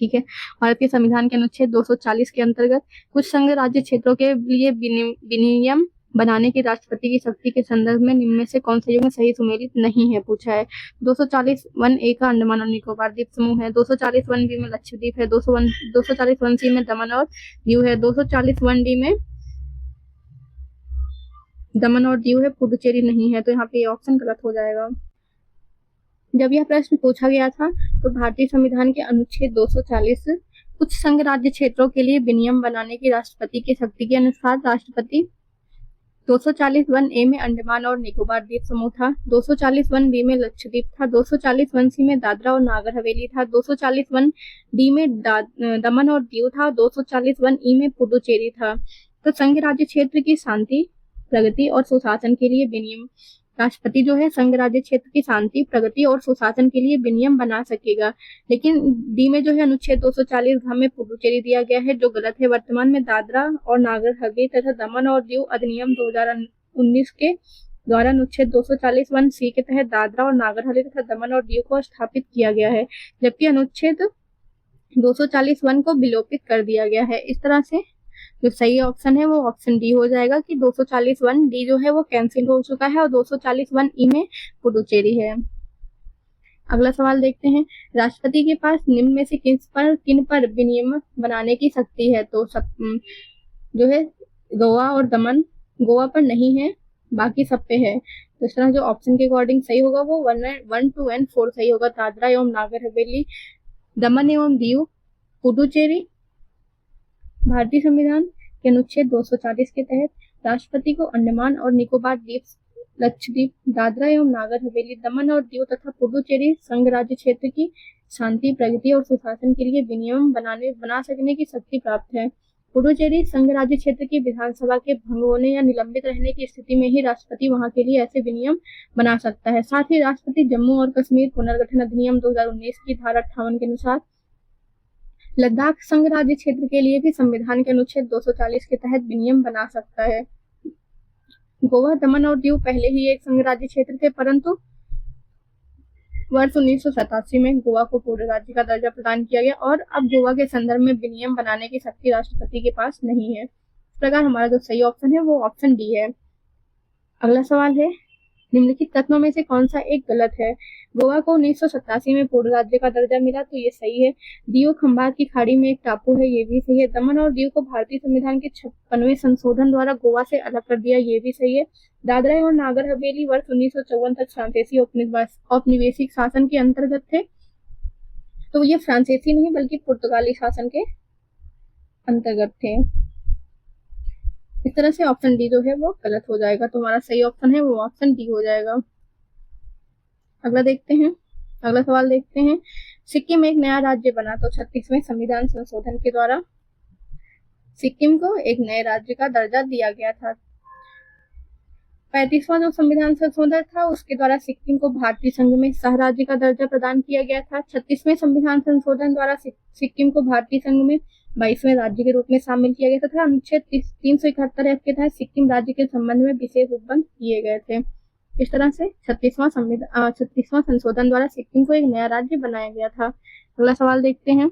ठीक है। भारत के संविधान के अनुच्छेद 240 के अंतर्गत कुछ संघ राज्य क्षेत्रों के लिए विनियम बनाने की राष्ट्रपति की शक्ति के संदर्भ में निम्न में से कौन सा युग्म सही सुमेलित नहीं है, पूछा है। 240(1)(a) का अंडमान और निकोबार द्वीप समूह है। 240(1)(b) में लक्षद्वीप है। 240(1)(c) में दमन और दीव है। 240(1)(d) में दमन और दीव है, पुडुचेरी नहीं है। तो यहाँ पे ये ऑप्शन गलत हो जाएगा। जब यह प्रश्न पूछा गया था तो भारतीय संविधान के अनुच्छेद 240 कुछ संघ राज्य क्षेत्रों के लिए विनियम बनाने की राष्ट्रपति की शक्ति के अनुसार राष्ट्रपति 240(1)(a) में अंडमान और निकोबार द्वीप समूह था। 240(1)(b) में लक्षद्वीप था। 240(1)(c) में दादरा और नागर हवेली था। 240(1)(d) में दमन और दीव था। 240(1)(e) में पुडुचेरी था। तो संघ राज्य क्षेत्र की शांति, प्रगति और सुशासन के लिए विनियम, राष्ट्रपति जो है संघ राज्य क्षेत्र की शांति, प्रगति और सुशासन के लिए विनियम बना सकेगा। लेकिन डी में जो है अनुच्छेद 240 में पुडुचेरी दिया गया है, जो गलत है। वर्तमान में दादरा और नागर हवेली तथा दमन और दीव अधिनियम 2019 के द्वारा अनुच्छेद 240(1)(c) के तहत दादरा और नागर हवेली तथा दमन और दीव को स्थापित किया गया है, जबकि अनुच्छेद 240(1) को विलोपित कर दिया गया है। इस तरह से जो सही ऑप्शन है वो ऑप्शन डी हो जाएगा कि 240(1)(d) जो है वो कैंसिल हो चुका है और 240(1)(e) में पुडुचेरी है। अगला सवाल देखते हैं। राष्ट्रपति के पास निम्न में से किन पर विनियम बनाने की शक्ति है? तो जो है गोवा और दमन, गोवा पर नहीं है, बाकी सब पे है। तो इस तरह जो ऑप्शन के अकॉर्डिंग सही होगा वो 1, 2 और 4 सही होगा। दादरा एवं नागर हवेली, दमन एवं दीव, पुडुचेरी। भारतीय संविधान के अनुच्छेद 240 के तहत राष्ट्रपति को अंडमान और निकोबार द्वीप, लक्षद्वीप, दादरा एवं नागर हवेली, दमन और दीव तथा पुडुचेरी संघ राज्य क्षेत्र की शांति, प्रगति और सुशासन के लिए विनियम बना सकने की शक्ति प्राप्त है। पुडुचेरी संघ राज्य क्षेत्र की विधानसभा के भंग होने या निलंबित रहने की स्थिति में ही राष्ट्रपति वहां के लिए ऐसे विनियम बना सकता है। साथ ही राष्ट्रपति जम्मू और कश्मीर पुनर्गठन अधिनियम 2019 की धारा 58 के अनुसार लद्दाख संघ राज्य क्षेत्र के लिए भी संविधान के अनुच्छेद 240 के तहत विनियम बना सकता है। गोवा, दमन और दीव पहले ही एक संघ राज्य क्षेत्र थे, परंतु वर्ष 1987 में गोवा को पूर्ण राज्य का दर्जा प्रदान किया गया और अब गोवा के संदर्भ में विनियम बनाने की शक्ति राष्ट्रपति के पास नहीं है। इस प्रकार हमारा जो सही ऑप्शन है वो ऑप्शन डी है। अगला सवाल है, निम्नलिखित कथनों में से कौन सा एक गलत है? गोवा को 1987 में पूर्ण राज्य का दर्जा मिला, तो ये सही है। दीव खंबात की खाड़ी में एक टापू है, ये भी सही है। दमन और दीव को भारतीय संविधान के 56वें संशोधन द्वारा गोवा से अलग कर दिया, ये भी सही है। दादरा और नागर हवेली वर्ष 1954 तक फ्रांसीसी औपनिवेशिक शासन के अंतर्गत थे, तो ये फ्रांसीसी नहीं बल्कि पुर्तगाली शासन के अंतर्गत थे। इस तरह से ऑप्शन डी जो है वो गलत हो जाएगा। तो हमारा सही ऑप्शन है वो ऑप्शन डी हो जाएगा। अगला देखते हैं, अगला सवाल देखते हैं। सिक्किम एक नया राज्य बना, तो 36वें संविधान संशोधन के द्वारा सिक्किम को एक नए राज्य का दर्जा दिया गया था। 35वां जो संविधान संशोधन था उसके द्वारा सिक्किम को भारतीय संघ में सह राज्य का दर्जा प्रदान किया गया था। 36वें संविधान संशोधन द्वारा सिक्किम को भारतीय संघ में 22वें राज्य के रूप में शामिल किया गया तथा अनुच्छेद 371 के तहत सिक्किम राज्य के संबंध में विशेष उपबंध किए गए थे। इस तरह से 36वां संशोधन द्वारा सिक्किम को एक नया राज्य बनाया गया था। अगला सवाल देखते हैं।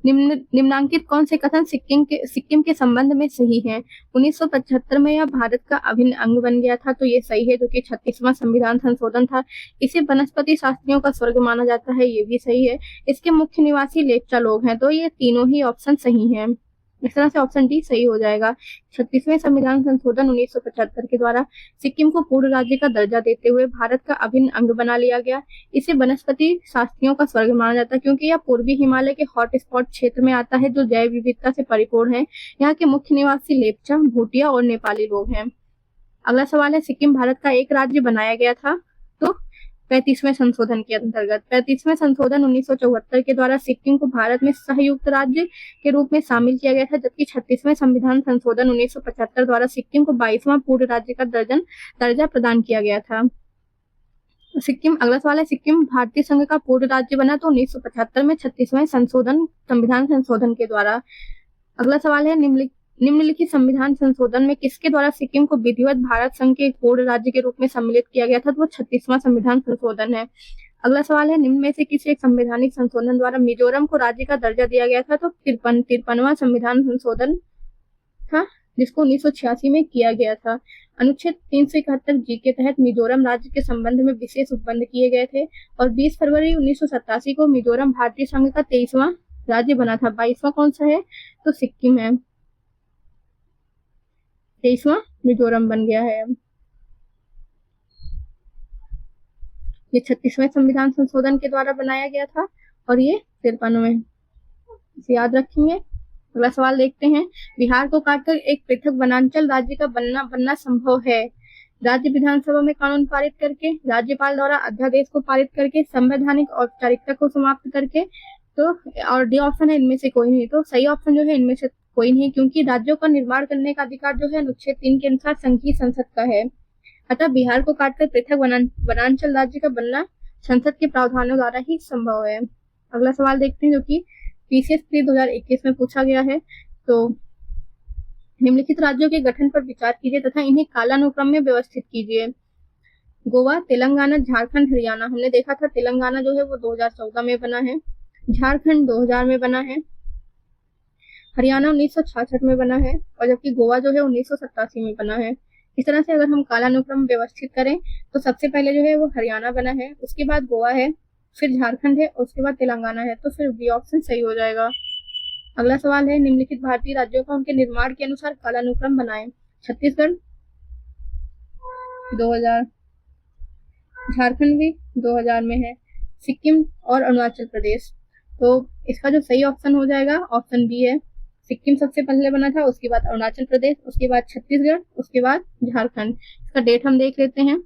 निम्नांकित कौन से कथन सिक्किम के संबंध में सही हैं? 1975 में यह भारत का अभिन्न अंग बन गया था, तो ये सही है, जो कि 36वां संविधान संशोधन था। इसे वनस्पति शास्त्रियों का स्वर्ग माना जाता है, ये भी सही है। इसके मुख्य निवासी लेप्चा लोग हैं, तो ये तीनों ही ऑप्शन सही हैं। इस तरह से ऑप्शन डी सही हो जाएगा। 36वें संविधान संशोधन 1975 के द्वारा सिक्किम को पूर्ण राज्य का दर्जा देते हुए भारत का अभिन्न अंग बना लिया गया। इसे वनस्पति शास्त्रियों का स्वर्ग माना जाता है, क्योंकि यह पूर्वी हिमालय के हॉट स्पॉट क्षेत्र में आता है, जो जैव विविधता से परिपूर्ण है। यहाँ के मुख्य निवासी लेप्चा, भूटिया और नेपाली लोग हैं। अगला सवाल है, सिक्किम भारत का एक राज्य बनाया गया था, तो 35वें संशोधन के अंतर्गत। 35वें संशोधन 1974 के द्वारा सिक्किम को भारत में सहयुक्त राज्य के रूप में शामिल किया गया था, जबकि 36वें संविधान संशोधन 1975 द्वारा सिक्किम को 22वां पूर्ण राज्य का दर्जा प्रदान किया गया था। अगला सवाल है, सिक्किम भारतीय संघ का पूर्ण राज्य बना, तो 1975 में 36वें संविधान संशोधन के द्वारा। अगला सवाल है, निम्नलिखित संविधान संशोधन में किसके द्वारा सिक्किम को विधिवत भारत संघ के एक पूर्ण राज्य के रूप में सम्मिलित किया गया था? तो वो 36वां संविधान संशोधन है। अगला सवाल है, निम्न में से किसी एक संवैधानिक संशोधन द्वारा मिजोरम को राज्य का दर्जा दिया गया था? तो 53वां संविधान संशोधन था, जिसको 1986 में किया गया था। अनुच्छेद 371 जी के तहत मिजोरम राज्य के संबंध में विशेष उपबंध किए गए थे और 20 फरवरी 1987 को मिजोरम भारतीय संघ का 23वां राज्य बना था। 22वां कौन सा है? तो सिक्किम है। 23वां मिजोरम बन गया है। ये 36वें संविधान संशोधन के द्वारा बनाया गया था और ये 53वें, इसे याद रखेंगे। अगला सवाल देखते हैं। बिहार को काटकर एक पृथक वनांचल राज्य का बनना संभव है। राज्य विधानसभा में कानून पारित करके, राज्यपाल द्वारा अध्यादेश को पारित करके, संवैधानिक औपचारिकता को समाप्त करके, तो और डी ऑप्शन है इनमें से कोई नहीं। तो सही ऑप्शन जो है इनमें से कोई नहीं, क्योंकि राज्यों का निर्माण करने का अधिकार जो है अनुच्छेद 3 के अनुसार संघीय संसद का है। अतः बिहार को काटकर पृथक वनांचल राज्य का बनना संसद के प्रावधानों द्वारा ही संभव है। अगला सवाल देखते हैं जो कि पीसीएस प्री 2021 में पूछा गया है। तो निम्नलिखित राज्यों के गठन पर विचार कीजिए तथा इन्हें कालानुक्रम में व्यवस्थित कीजिए। गोवा, तेलंगाना, झारखंड, हरियाणा। हमने देखा था तेलंगाना जो है वो 2014 में बना है, झारखंड 2000 में बना है, हरियाणा 1966 में बना है और जबकि गोवा जो है 1987 में बना है। इस तरह से अगर हम कालानुक्रम व्यवस्थित करें तो सबसे पहले जो है वो हरियाणा बना है, उसके बाद गोवा है, फिर झारखंड है और उसके बाद तेलंगाना है। तो फिर बी ऑप्शन सही हो जाएगा। अगला सवाल है, निम्नलिखित भारतीय राज्यों का उनके निर्माण के अनुसार कालानुक्रम बनाएं। छत्तीसगढ़ 2000, झारखंड भी 2000 में है, सिक्किम और अरुणाचल प्रदेश। तो इसका जो सही ऑप्शन हो जाएगा ऑप्शन बी है। सिक्किम सबसे पहले बना था, उसके बाद अरुणाचल प्रदेश, उसके बाद छत्तीसगढ़, उसके बाद झारखंड। इसका डेट हम देख लेते हैं।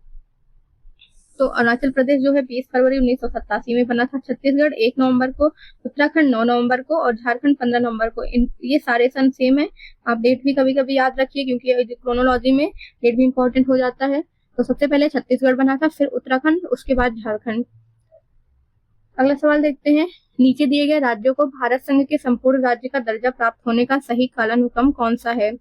तो अरुणाचल प्रदेश जो है 20 फरवरी 1987 में बना था, छत्तीसगढ़ 1 नवंबर को, उत्तराखंड 9 नवंबर को और झारखंड 15 नवंबर को। ये सारे सन सेम है। आप डेट भी कभी कभी याद रखिए क्योंकि क्रोनोलॉजी में डेट भी इंपॉर्टेंट हो जाता है। तो सबसे पहले छत्तीसगढ़ बना था, फिर उत्तराखंड, उसके बाद झारखंड। अगला सवाल देखते हैं। नीचे दिए गए राज्यों को भारत संघ के संपूर्ण राज्य का दर्जा प्राप्त होने का सही कालानुक्रम कौन सा है?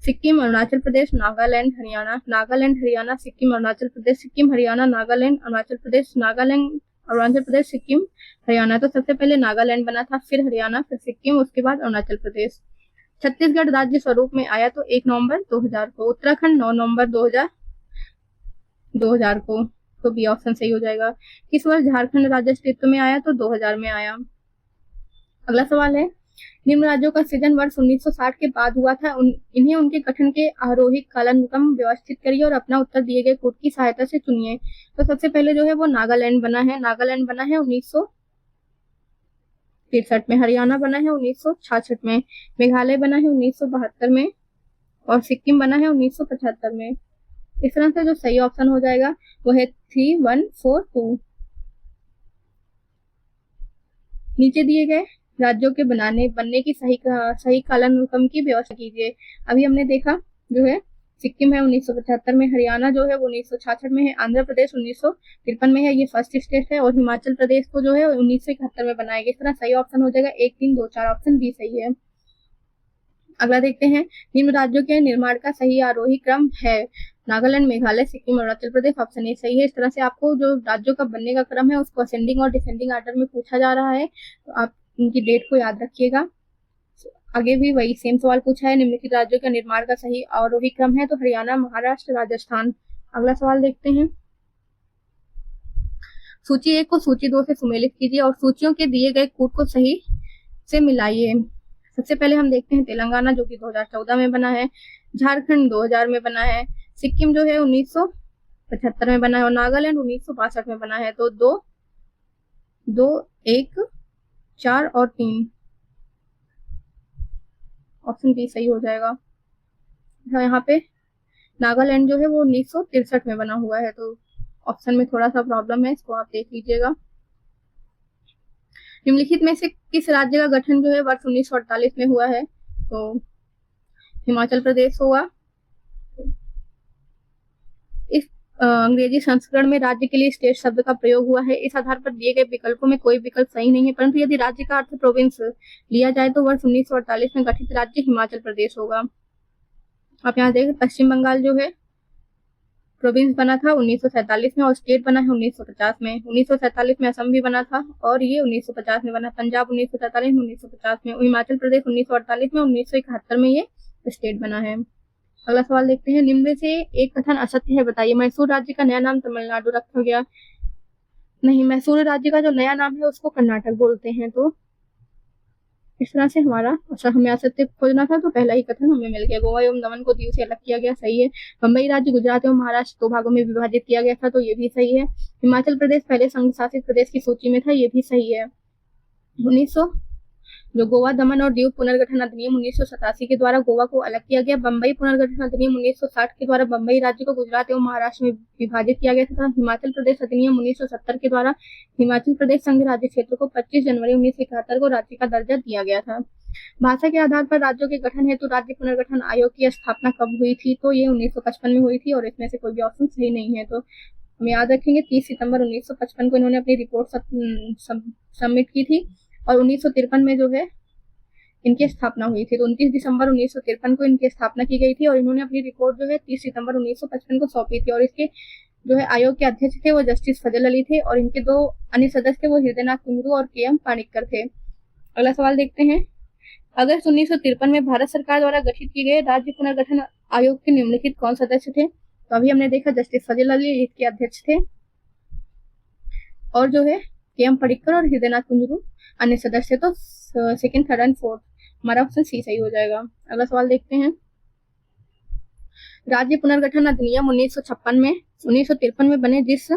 सिक्किम, अरुणाचल प्रदेश, नागालैंड, हरियाणा। नागालैंड, हरियाणा, सिक्किम, अरुणाचल प्रदेश, सिक्किम, हरियाणा, नागालैंड, अरुणाचल प्रदेश, नागालैंड, अरुणाचल प्रदेश, सिक्किम, हरियाणा। तो सबसे पहले नागालैंड बना था, फिर हरियाणा, फिर सिक्किम, उसके बाद अरुणाचल प्रदेश। छत्तीसगढ़ राज्य स्वरूप में आया तो 1 नवंबर 2000 को, उत्तराखंड 9 नवंबर 2000 को। तो बी ऑप्शन सही हो जाएगा। किस वर्ष झारखंड राज्य अस्तित्व में आया? तो 2000 में आया। अगला सवाल है, निम्न राज्यों का सृजन वर्ष 1960 के बाद हुआ था, इन्हें उनके गठन के आरोही कालानुक्रम व्यवस्थित करिए और अपना उत्तर दिए गए कोड की सहायता से चुनिए। तो सबसे पहले जो है वो नागालैंड बना है। नागालैंड बना है 1963 में, हरियाणा बना है 1966 में, मेघालय बना है 1972 में और सिक्किम बना है 1975 में। इस तरह से जो सही ऑप्शन हो जाएगा वो है 3142। नीचे दिए गए राज्यों के बनने की सही कालानुक्रम की व्यवस्था कीजिए। अभी हमने देखा जो है सिक्किम है 1975 में, हरियाणा जो है वो 1966 में है, आंध्र प्रदेश 1953 में है, ये फर्स्ट स्टेट है, और हिमाचल प्रदेश को जो है 1971 में बनाया गया। इस तरह सही ऑप्शन हो जाएगा 1, 3, 2, 4, ऑप्शन बी सही है। अगला देखते हैं, निम्न राज्यों के निर्माण का सही आरोही क्रम है। नागालैंड, मेघालय, सिक्किम, अरुणाचल प्रदेश, ऑप्शन ए सही है। इस तरह से आपको जो राज्यों का बनने का क्रम है उसको असेंडिंग और डिसेंडिंग ऑर्डर में पूछा जा रहा है, तो आप उनकी डेट को याद रखिएगा। आगे भी वही सेम सवाल पूछा है, निम्नलिखित राज्यों का निर्माण का सही आरोही क्रम है, तो हरियाणा, महाराष्ट्र, राजस्थान। अगला सवाल देखते हैं, सूची 1 को सूची 2 से सुमेलित कीजिए और सूचियों के दिए गए कोड को सही से मिलाइए। सबसे पहले हम देखते हैं तेलंगाना जो कि 2014 में बना है, झारखंड 2000 में बना है, सिक्किम जो है 1975 में बना है और नागालैंड 1962 में बना है। तो 2, 1, 4 और 3, ऑप्शन बी सही हो जाएगा। यहाँ पे नागालैंड जो है वो 1963 में बना हुआ है, तो ऑप्शन में थोड़ा सा प्रॉब्लम है, इसको आप देख लीजिएगा। निम्नलिखित में से किस राज्य का गठन जो है वर्ष 1948 में हुआ है? तो हिमाचल प्रदेश होगा। इस अंग्रेजी संस्करण में राज्य के लिए स्टेट शब्द का प्रयोग हुआ है। इस आधार पर दिए गए विकल्पों में कोई विकल्प सही नहीं है, परंतु यदि राज्य का अर्थ प्रोविंस लिया जाए तो वर्ष 1948 में गठित राज्य हिमाचल प्रदेश होगा। आप यहाँ देखें, पश्चिम बंगाल जो है प्रोविंस बना था 1947 में और स्टेट बना है 1950 में। 1947 में असम भी बना था और ये 1950 में बना। पंजाब 1947 में, 1950 में, हिमाचल प्रदेश 1948 में, 1971 में ये स्टेट बना है। अगला सवाल देखते हैं, निम्न में से एक कथन असत्य है, बताइए। मैसूर राज्य का नया नाम तमिलनाडु रखा गया। नहीं, मैसूर राज्य का जो नया नाम है उसको कर्नाटक बोलते हैं। तो इस तरह से हमारा, अच्छा हमें असत्य खोजना था तो पहला ही कथन हमें मिल गया। गोवा एवं दमन को दीव से अलग किया गया, सही है। बम्बई राज्य गुजरात एवं महाराष्ट्र 2 भागों में विभाजित किया गया था, तो ये भी सही है। हिमाचल प्रदेश पहले संघ शासित प्रदेश की सूची में था, ये भी सही है। 1900 जो गोवा दमन और दीव पुनर्गठन अधिनियम 1987 के द्वारा गोवा को अलग किया गया। बम्बई पुनर्गठन अधिनियम 1960 के द्वारा बम्बई राज्य को गुजरात एवं महाराष्ट्र में विभाजित किया गया था। हिमाचल प्रदेश अधिनियम 1970 के द्वारा हिमाचल प्रदेश संघ राज्य क्षेत्र को 25 जनवरी 1971 को राज्य का दर्जा दिया गया था। भाषा के आधार पर राज्यों के गठन हेतु राज्य पुनर्गठन आयोग की स्थापना कब हुई थी? तो ये 1955 में हुई थी और इसमें से कोई भी ऑप्शन सही नहीं है। तो हम याद रखेंगे 30 सितंबर 1955 को इन्होंने अपनी रिपोर्ट सबमिट की थी और 1953 में जो है इनकी स्थापना हुई थी। तो 29 दिसंबर 1953 को इनकी स्थापना की गई थी और इन्होंने अपनी रिपोर्ट जो है 30 सितंबर 1955 को सौंपी थी। और इसके जो है आयोग के अध्यक्ष थे वो जस्टिस फजल अली थे और इनके 2 अन्य सदस्य थे वो हृदयनाथ कुंजरू और के.एम. पाणिक्कर थे। अगला सवाल देखते हैं, अगस्त 1953 में भारत सरकार द्वारा गठित किए गए राज्य पुनर्गठन आयोग के निम्नलिखित कौन सदस्य थे? तो अभी हमने देखा जस्टिस फजल अली इसके अध्यक्ष थे और जो है के.एम. पाणिक्कर और हृदयनाथ कुंजरू अन्य सदस्य। तो सेकंड, थर्ड एंड फोर्थ हमारा ऑप्शन सी सही हो जाएगा। अगला सवाल देखते हैं, राज्य पुनर्गठन अधिनियम 1953 में बने जिस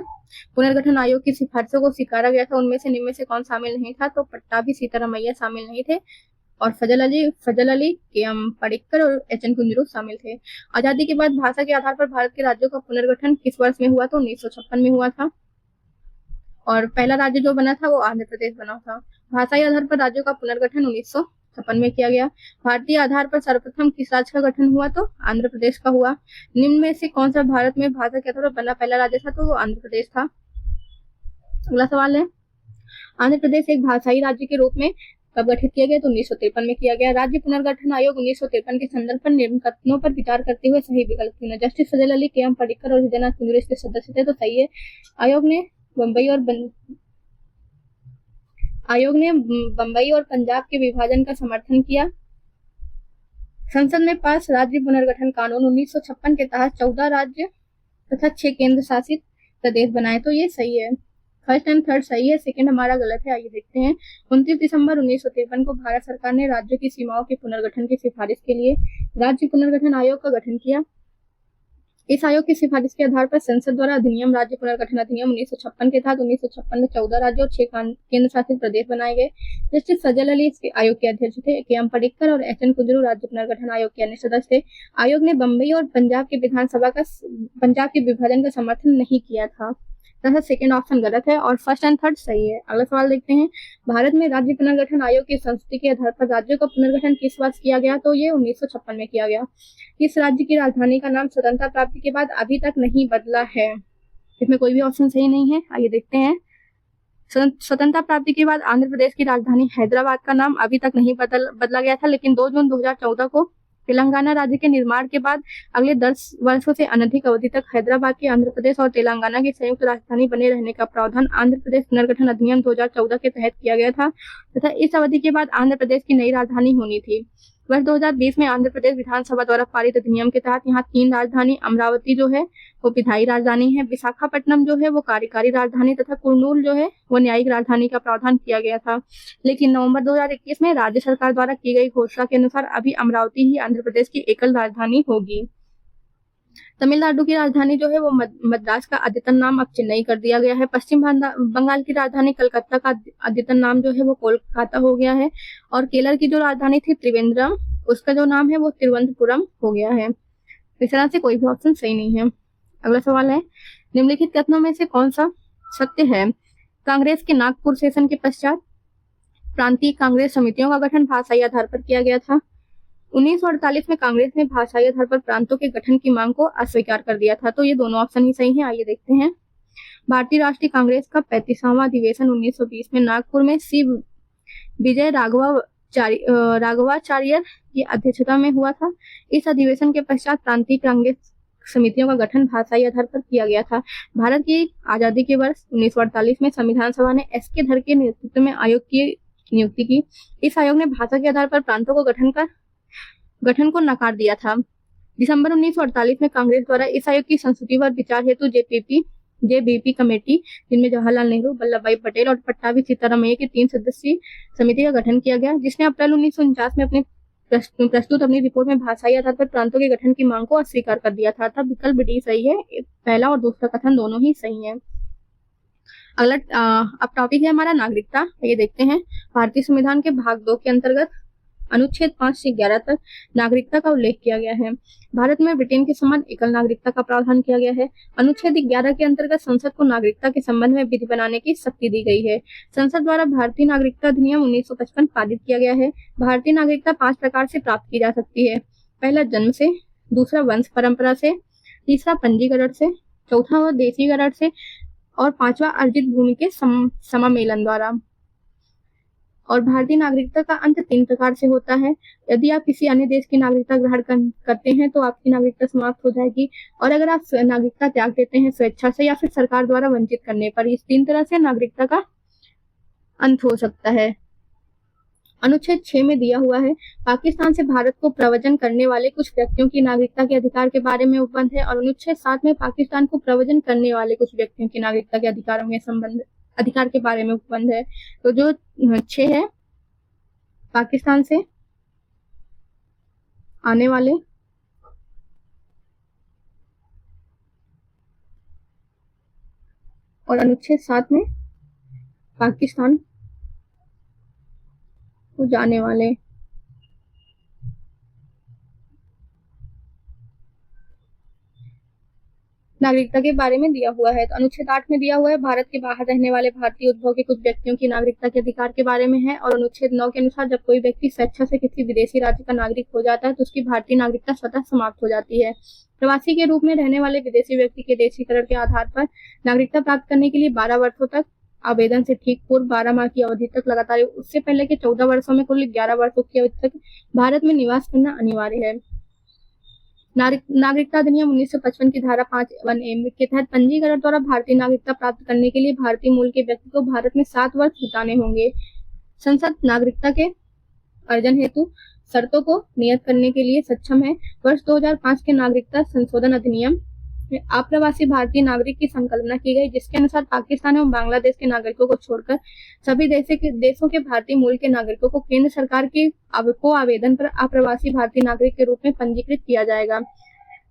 पुनर्गठन आयोग की सिफारिशों को स्वीकारा गया था उनमें से निम्न में से कौन शामिल नहीं था? तो पट्टाभी सीतारामैया शामिल नहीं थे और फजल अली के.एम. पाणिक्कर और एच.एन. कुंजरू शामिल थे। आजादी के बाद भाषा के आधार पर भारत के राज्यों का पुनर्गठन किस वर्ष में हुआ? तो 1956 में हुआ था और पहला राज्य जो बना था वो आंध्र प्रदेश बना था। भाषाई आधार पर राज्यों का पुनर्गठन 1956 में किया गया। भारतीय आधार पर सर्वप्रथम किस राज्य का गठन हुआ? तो आंध्र प्रदेश का हुआ। निम्न में से कौन सा भारत में भाषा के आधार पर बना पहला राज्य था? तो वो आंध्र प्रदेश था। अगला सवाल है, आंध्र प्रदेश एक भाषाई राज्य के रूप में कब गठित किया गया? तो 1953 में किया गया। राज्य पुनर्गठन आयोग 1953 के संदर्भ पर निम्न कथनों पर विचार करते हुए सही विकल्प चुना। जस्टिस फजल अली, के.एम. पाणिक्कर और हृदयनाथ कुंजरू इसके सदस्य थे, तो सही है। आयोग ने बम्बई और पंजाब के विभाजन का समर्थन किया। संसद में पास राज्य पुनर्गठन कानून 1956 के तहत 14 राज्य तथा 6 केंद्र शासित प्रदेश बनाए, तो ये सही है। फर्स्ट एंड थर्ड सही है, सेकंड हमारा गलत है। आइए देखते हैं, 29 दिसंबर 1953 को भारत सरकार ने राज्यों की सीमाओं के पुनर्गठन की सिफारिश के लिए राज्य पुनर्गठन आयोग का गठन किया। इस आयोग की सिफारिश के आधार पर संसद द्वारा अधिनियम राज्य पुनर्गठन अधिनियम 1956 के तहत 1956 में 14 राज्य और 6 केंद्र शासित प्रदेश बनाए गए। जस्टिस फजल अली इसके आयोग के अध्यक्ष थे। के.एम. पाणिक्कर और एच.एन. कुंजरू राज्य पुनर्गठन आयोग के अन्य सदस्य थे। आयोग ने बम्बई और पंजाब के विभाजन का समर्थन नहीं किया था, तथा सेकंड ऑप्शन गलत है और फर्स्ट एंड थर्ड सही है। अगला सवाल देखते हैं, भारत में राज्य पुनर्गठन आयोग की संस्तुति के आधार पर राज्यों का पुनर्गठन किस वर्ष किया गया? तो ये 1956 में किया गया। इस राज्य की राजधानी का नाम स्वतंत्रता प्राप्ति के बाद अभी तक नहीं बदला है। इसमें कोई भी ऑप्शन सही नहीं है। आइए देखते हैं, स्वतंत्रता प्राप्ति के बाद आंध्र प्रदेश की राजधानी हैदराबाद का नाम अभी तक नहीं बदला गया था, लेकिन 2 जून 2014 को तेलंगाना राज्य के निर्माण के बाद अगले 10 वर्षों से अनधिक अवधि तक हैदराबाद के आंध्र प्रदेश और तेलंगाना की संयुक्त राजधानी बने रहने का प्रावधान आंध्र प्रदेश पुनर्गठन अधिनियम 2014 के तहत किया गया था तथा इस अवधि के बाद आंध्र प्रदेश की नई राजधानी होनी थी। वर्ष 2020 में आंध्र प्रदेश विधानसभा द्वारा पारित अधिनियम के तहत यहाँ 3 राजधानी, अमरावती जो है वो विधायी राजधानी है, विशाखापट्टनम जो है वो कार्यकारी राजधानी तथा कुर्नूल जो है वो न्यायिक राजधानी का प्रावधान किया गया था। लेकिन नवंबर 2021 में राज्य सरकार द्वारा की गई घोषणा के अनुसार अभी अमरावती ही आंध्र प्रदेश की एकल राजधानी होगी। तमिलनाडु की राजधानी जो है वो मद्रास का अद्यतन नाम अब चेन्नई कर दिया गया है। पश्चिम बंगाल की राजधानी कलकत्ता का अद्यतन नाम जो है वो कोलकाता हो गया है और केरल की जो राजधानी थी त्रिवेंद्रम, उसका जो नाम है वो तिरुवनंतपुरम हो गया है। इस तरह से कोई भी ऑप्शन सही नहीं है। अगला सवाल है, निम्नलिखित कथनों में से कौन सा सत्य है? कांग्रेस के नागपुर सेशन के पश्चात प्रांतीय कांग्रेस समितियों का गठन भाषाई आधार पर किया गया था। 1948 में कांग्रेस ने भाषाई आधार पर प्रांतों के गठन की मांग को अस्वीकार कर दिया था, तो ये दोनों ऑप्शन ही सही हैं। आइए देखते हैं, भारतीय राष्ट्रीय कांग्रेस का 35वां अधिवेशन 1920 में नागपुर में सी विजय राघवाचार्य की अध्यक्षता में हुआ था। इस अधिवेशन के पश्चात प्रांतीय कांग्रेस समितियों का गठन भाषाई आधार पर किया गया था। भारत की आजादी के वर्ष 1948 में संविधान सभा ने एस.के. धर के नेतृत्व में आयोग की नियुक्ति की। इस आयोग ने भाषा के आधार पर प्रांतों को गठन कर गठन को नकार दिया था। दिसंबर 1948 में कांग्रेस द्वारा इस आयोग की संस्तुति पर विचार हेतु जेबीपी कमेटी, जिनमें जवाहरलाल नेहरू, वल्लभ भाई पटेल और पट्टाभी सीतारामैया की 3 सदस्यीय समिति का गठन किया गया, जिसने अप्रैल 1949 में प्रस्तुत अपनी रिपोर्ट में भाषाई आधार पर प्रांतों के गठन की मांग को अस्वीकार कर दिया था। तब विकल्प डी सही है, पहला और दूसरा कथन दोनों ही सही है। अगला अब टॉपिक है हमारा नागरिकता। ये देखते हैं। भारतीय संविधान के भाग 2 के अंतर्गत अनुच्छेद 5 से 11 तक नागरिकता का उल्लेख किया गया है। भारत में ब्रिटेन के समान एकल नागरिकता का प्रावधान किया गया है। अनुच्छेद 11 के अंतर्गत संसद को नागरिकता के संबंध में विधि बनाने की शक्ति दी गई है। संसद द्वारा भारतीय नागरिकता अधिनियम 1955 पारित किया गया है। भारतीय नागरिकता 5 प्रकार से प्राप्त की जा सकती है। पहला जन्म से, दूसरा वंश परंपरा से, तीसरा पंजीकरण से, चौथा व देशीकरण से और पांचवा अर्जित भूमि के समामेलन द्वारा। और भारतीय नागरिकता का अंत 3 प्रकार से होता है। यदि आप किसी अन्य देश की नागरिकता ग्रहण करते हैं तो आपकी नागरिकता समाप्त हो जाएगी, और अगर आप नागरिकता त्याग देते हैं स्वेच्छा से या फिर सरकार द्वारा वंचित करने पर, इस 3 तरह से नागरिकता का अंत हो सकता है। अनुच्छेद 6 में दिया हुआ है, पाकिस्तान से भारत को प्रव्रजन करने वाले कुछ व्यक्तियों की नागरिकता के अधिकार के बारे में उपबंध है, और अनुच्छेद 7 में पाकिस्तान को प्रव्रजन करने वाले कुछ व्यक्तियों की नागरिकता के अधिकार के बारे में उपबंध है। तो जो 6 है, पाकिस्तान से आने वाले और अनुच्छेद 7 में पाकिस्तान को जाने वाले। नागरिकता के बारे में दिया हुआ है। तो अनुच्छेद 8 में दिया हुआ है, भारत के बाहर रहने वाले भारतीय उद्भव के कुछ व्यक्तियों की नागरिकता के अधिकार के बारे में है। और अनुच्छेद 9 के अनुसार जब कोई व्यक्ति स्वेच्छा से किसी विदेशी राज्य का नागरिक हो जाता है तो उसकी भारतीय नागरिकता स्वतः समाप्त हो जाती है। प्रवासी के रूप में रहने वाले विदेशी व्यक्ति के देशीकरण के आधार पर नागरिकता प्राप्त करने के लिए 12 वर्षों तक, आवेदन से ठीक पूर्व 12 माह की अवधि तक लगातार, उससे पहले के 14 वर्षों में कुल 11 वर्षों की अवधि तक भारत में निवास करना अनिवार्य है। नागरिकता अधिनियम 1955 की धारा 5(1)(a) के तहत पंजीकरण द्वारा भारतीय नागरिकता प्राप्त करने के लिए भारतीय मूल के व्यक्ति को भारत में 7 वर्ष बिताने होंगे। संसद नागरिकता के अर्जन हेतु शर्तों को नियत करने के लिए सक्षम है। वर्ष 2005 के नागरिकता संशोधन अधिनियम में अप्रवासी भारतीय नागरिक की संकल्पना की गई, जिसके अनुसार पाकिस्तान एवं बांग्लादेश के नागरिकों को छोड़कर सभी देशों के भारतीय मूल के नागरिकों को केंद्र सरकार के आवेदन पर अप्रवासी भारतीय नागरिक के रूप में पंजीकृत किया जाएगा।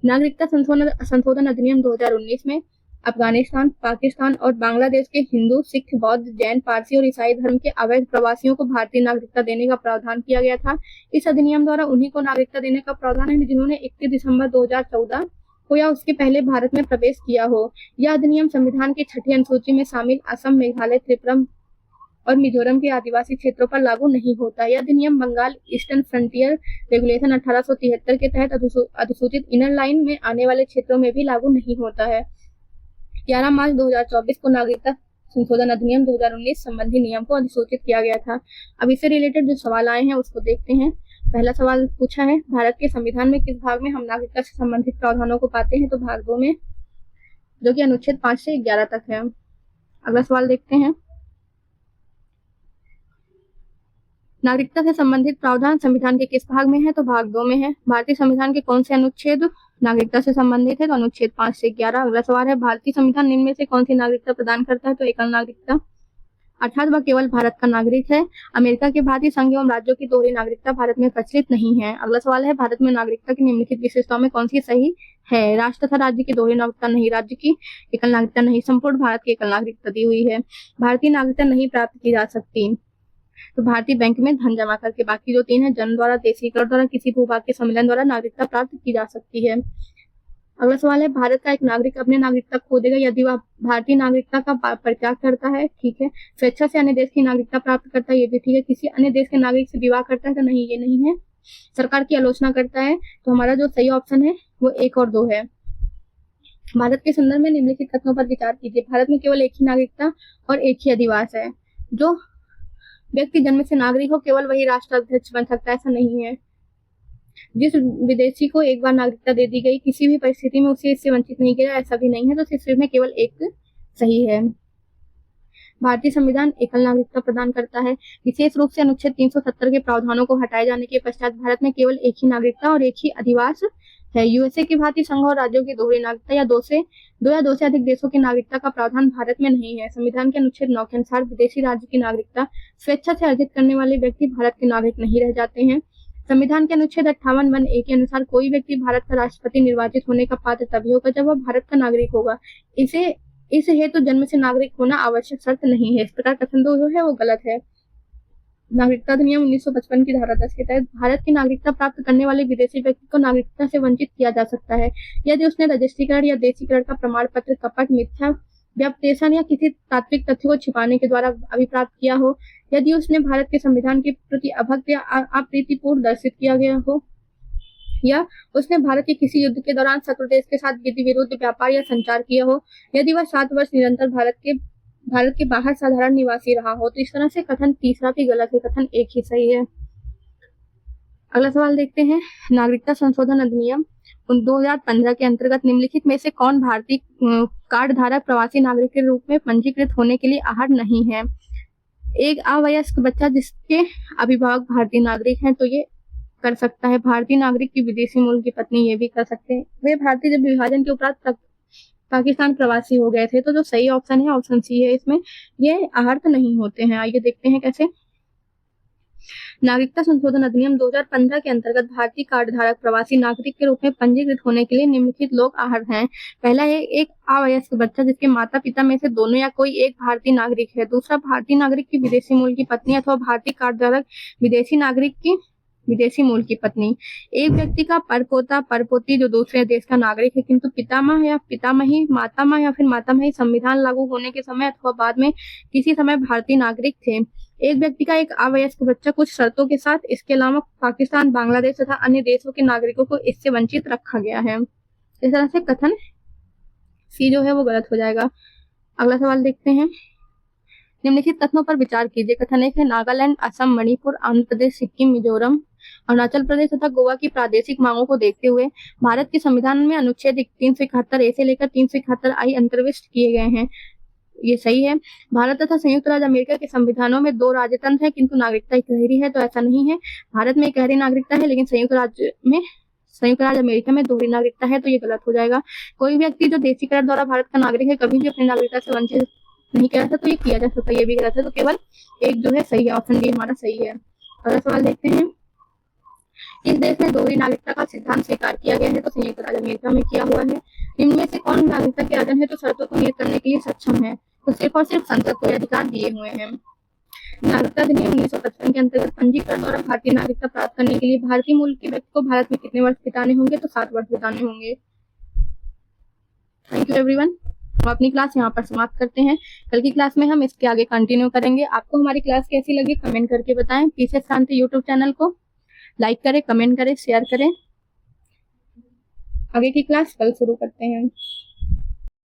नागरिकता संशोधन अधिनियम 2019 में अफगानिस्तान, पाकिस्तान और बांग्लादेश के हिंदू, सिख, बौद्ध, जैन, पारसी और ईसाई धर्म के अवैध प्रवासियों को भारतीय नागरिकता देने का प्रावधान किया गया था। इस अधिनियम द्वारा उन्हीं को नागरिकता देने का प्रावधान है जिन्होंने 31 दिसंबर 2014 को या उसके पहले भारत में प्रवेश किया हो। यह अधिनियम संविधान की 6ठी अनुसूची में शामिल असम, मेघालय, त्रिपुरा और मिजोरम के आदिवासी क्षेत्रों पर लागू नहीं होता। यह अधिनियम बंगाल ईस्टर्न फ्रंटियर रेगुलेशन 1873 के तहत अधिसूचित इनर लाइन में आने वाले क्षेत्रों में भी लागू नहीं होता है। 11 मार्च 2024 को नागरिकता संशोधन अधिनियम 2019 संबंधी नियम को अधिसूचित किया गया था। अब इससे रिलेटेड जो सवाल आए हैं उसको देखते हैं। पहला सवाल पूछा है, भारत के संविधान में किस भाग में हम नागरिकता से संबंधित प्रावधानों को पाते हैं? तो भाग 2 में, जो कि अनुच्छेद 5 से 11 तक है। अगला सवाल देखते हैं, नागरिकता से संबंधित प्रावधान संविधान के किस भाग में है? तो भाग 2 में है। भारतीय संविधान के कौन से अनुच्छेद नागरिकता से संबंधित है? तो अनुच्छेद 5 से 11। अगला सवाल है, भारतीय संविधान निम्न में से कौन सी नागरिकता प्रदान करता है? तो एकल नागरिकता, अर्थात वह केवल भारत का नागरिक है। अमेरिका के भारतीय संघ एवं राज्यों की दोहरी नागरिकता भारत में प्रचलित नहीं है। अगला सवाल है, भारत में नागरिकता की निम्नलिखित विशेषताओं में कौन सी सही है? राष्ट्र तथा राज्य की दोहरी नागरिकता नहीं, राज्य की एकल नागरिकता नहीं, संपूर्ण भारत की एकल नागरिकता दी हुई है। भारतीय नागरिकता नहीं प्राप्त की जा सकती तो भारतीय बैंक में धन जमा करके। बाकी जो 3 है, जन्म द्वारा, देशीकरण द्वारा, किसी भूभाग के सम्मेलन द्वारा नागरिकता प्राप्त की जा सकती है। अगला सवाल है, भारत का एक नागरिक अपने नागरिकता खो देगा यदि वह भारतीय नागरिकता का परित्याग करता है? ठीक है। स्वेच्छा से अन्य देश की नागरिकता प्राप्त करता है? ये भी ठीक है। किसी अन्य देश के नागरिक से विवाह करता है? तो नहीं, ये नहीं है। सरकार की आलोचना करता है? तो हमारा जो सही ऑप्शन है वो 1 और 2 है। भारत के संदर्भ में निम्नलिखित कथनों पर विचार कीजिए। भारत में केवल एक ही नागरिकता और एक ही अधिवास है। जो व्यक्ति जन्म से नागरिक हो केवल वही राष्ट्राध्यक्ष बन सकता है, ऐसा नहीं है। जिस विदेशी को एक बार नागरिकता दे दी गई, किसी भी परिस्थिति में उसे इससे वंचित नहीं किया, ऐसा भी नहीं है। तो सिर्फ में केवल एक सही है। भारतीय संविधान एकल नागरिकता प्रदान करता है। विशेष रूप से अनुच्छेद 370 के प्रावधानों को हटाए जाने के पश्चात भारत में केवल एक ही नागरिकता और एक ही अधिवास है। यूएसए की भांति संघ और राज्यों की दोहरी नागरिकता या दो से अधिक देशों की नागरिकता का प्रावधान भारत में नहीं है। संविधान के अनुच्छेद 9 के अनुसार विदेशी राज्य की नागरिकता स्वेच्छा से अर्जित करने वाले व्यक्ति भारत के नागरिक नहीं रह जाते हैं। संविधान के अनुच्छेद 58(1)(a) के अनुसार कोई व्यक्ति भारत का राष्ट्रपति निर्वाचित होने का पात्र तभी होगा जब वह भारत का नागरिक होगा। इस हेतु जन्म से नागरिक होना आवश्यक शर्त नहीं है। इस प्रकार कथन 2 जो है वो गलत है। नागरिकता अधिनियम 1955 की धारा 10 के तहत भारत की नागरिकता प्राप्त करने वाले विदेशी व्यक्ति को नागरिकता से वंचित किया जा सकता है यदि उसने रजिस्ट्रीकरण या देशीकरण का प्रमाण पत्र, कपट, मिथ्या व्यपदेशन या किसी तात्विक तथ्य को छिपाने के द्वारा अभिप्राप्त किया हो, यदि उसने भारत के संविधान के प्रति अभक्त या अप्रीतिपूर्ण दर्शित किया गया हो, या उसने भारत के किसी युद्ध के दौरान शत्रु देश के साथ विधि विरुद्ध व्यापार या संचार किया हो, यदि वह 7 वर्ष निरंतर भारत के बाहर साधारण निवासी रहा हो। तो इस तरह से कथन तीसरा भी गलत है, कथन एक ही सही है। अगला सवाल देखते हैं। नागरिकता संशोधन अधिनियम 2015 के अंतर्गत निम्नलिखित में से कौन भारतीय कार्ड धारक प्रवासी नागरिक के रूप में पंजीकृत होने के लिए अर्ह नहीं है? एक अवयस्क बच्चा जिसके अभिभावक भारतीय नागरिक हैं तो ये कर सकता है। भारतीय नागरिक की विदेशी मूल की पत्नी ये भी कर सकते हैं। वे भारतीय जब विभाजन के उपरांत पाकिस्तान प्रवासी हो गए थे। तो जो सही ऑप्शन है ऑप्शन सी है, इसमें ये अर्ह नहीं होते हैं। आइए देखते हैं कैसे। नागरिकता संशोधन अधिनियम 2015 के अंतर्गत भारतीय कार्ड धारक प्रवासी नागरिक के रूप में पंजीकृत होने के लिए निम्नलिखित लोग अर्ह हैं। पहला है एक अवयस्क बच्चा जिसके माता पिता में से दोनों या कोई एक भारतीय नागरिक है। दूसरा, भारतीय नागरिक की विदेशी मूल की पत्नी अथवा भारतीय कार्ड धारक विदेशी नागरिक की विदेशी मूल की पत्नी। एक व्यक्ति का परपोता परपोती जो दूसरे देश का नागरिक है किंतु पितामह या पितामही, मातामह या फिर मातामही संविधान लागू होने के समय अथवा बाद में किसी समय भारतीय नागरिक थे। एक व्यक्ति का एक अवयस्क बच्चा कुछ शर्तों के साथ। इसके अलावा पाकिस्तान, बांग्लादेश तथा अन्य देशों के नागरिकों को इससे वंचित रखा गया है। इस तरह से कथन सी जो है वो गलत हो जाएगा। अगला सवाल देखते हैं। निम्नलिखित कथनों पर विचार कीजिए। कथन 1 है नागालैंड, असम, मणिपुर, आंध्र प्रदेश, सिक्किम, मिजोरम, अरुणाचल प्रदेश तथा गोवा की प्रादेशिक मांगों को देखते हुए भारत के संविधान में अनुच्छेद 371 से लेकर 371 अंतर्विष्ट किए गए हैं। ये सही है। भारत तथा संयुक्त राज्य अमेरिका के संविधानों में 2 राजतंत्र है किंतु नागरिकता इकहरी है। तो ऐसा नहीं है। भारत में इकहरी नागरिकता है लेकिन संयुक्त राज्य अमेरिका में दोहरी नागरिकता है। तो ये गलत हो जाएगा। कोई व्यक्ति जो देशीकरण द्वारा भारत का नागरिक है कभी भी अपनी नागरिकता से वंचित नहीं किया जा सकता। तो ये किया जा सकता है, ये भी गलत है। तो केवल एक जो है सही है, ऑप्शन डी हमारा सही है। अगला सवाल देखते हैं। इस देश में दोहरी नागरिकता का सिद्धांत स्वीकार किया गया है तो संयुक्त राज्य अमेरिका में किया हुआ है। इनमें से कौन नागरिकता के आधार है तो शर्तों को नियत करने के लिए सक्षम है? तो सिर्फ और सिर्फ संसद को अधिकार दिए हुए हैं। नागरिकता अधिनियम 1955 के अंतर्गत पंजीकरण द्वारा भारतीय नागरिकता प्राप्त करने के लिए भारतीय मूल के व्यक्ति को भारत में कितने वर्ष बिताने होंगे? तो 7 वर्ष बिताने होंगे। Thank you everyone. हम अपनी क्लास यहाँ पर समाप्त करते हैं। कल की क्लास में हम इसके आगे कंटिन्यू करेंगे। आपको हमारी क्लास कैसी लगी कमेंट करके बताएं। पीछे शांति यूट्यूब चैनल को लाइक करें, कमेंट करें, शेयर करें। आगे की क्लास कल शुरू करते हैं।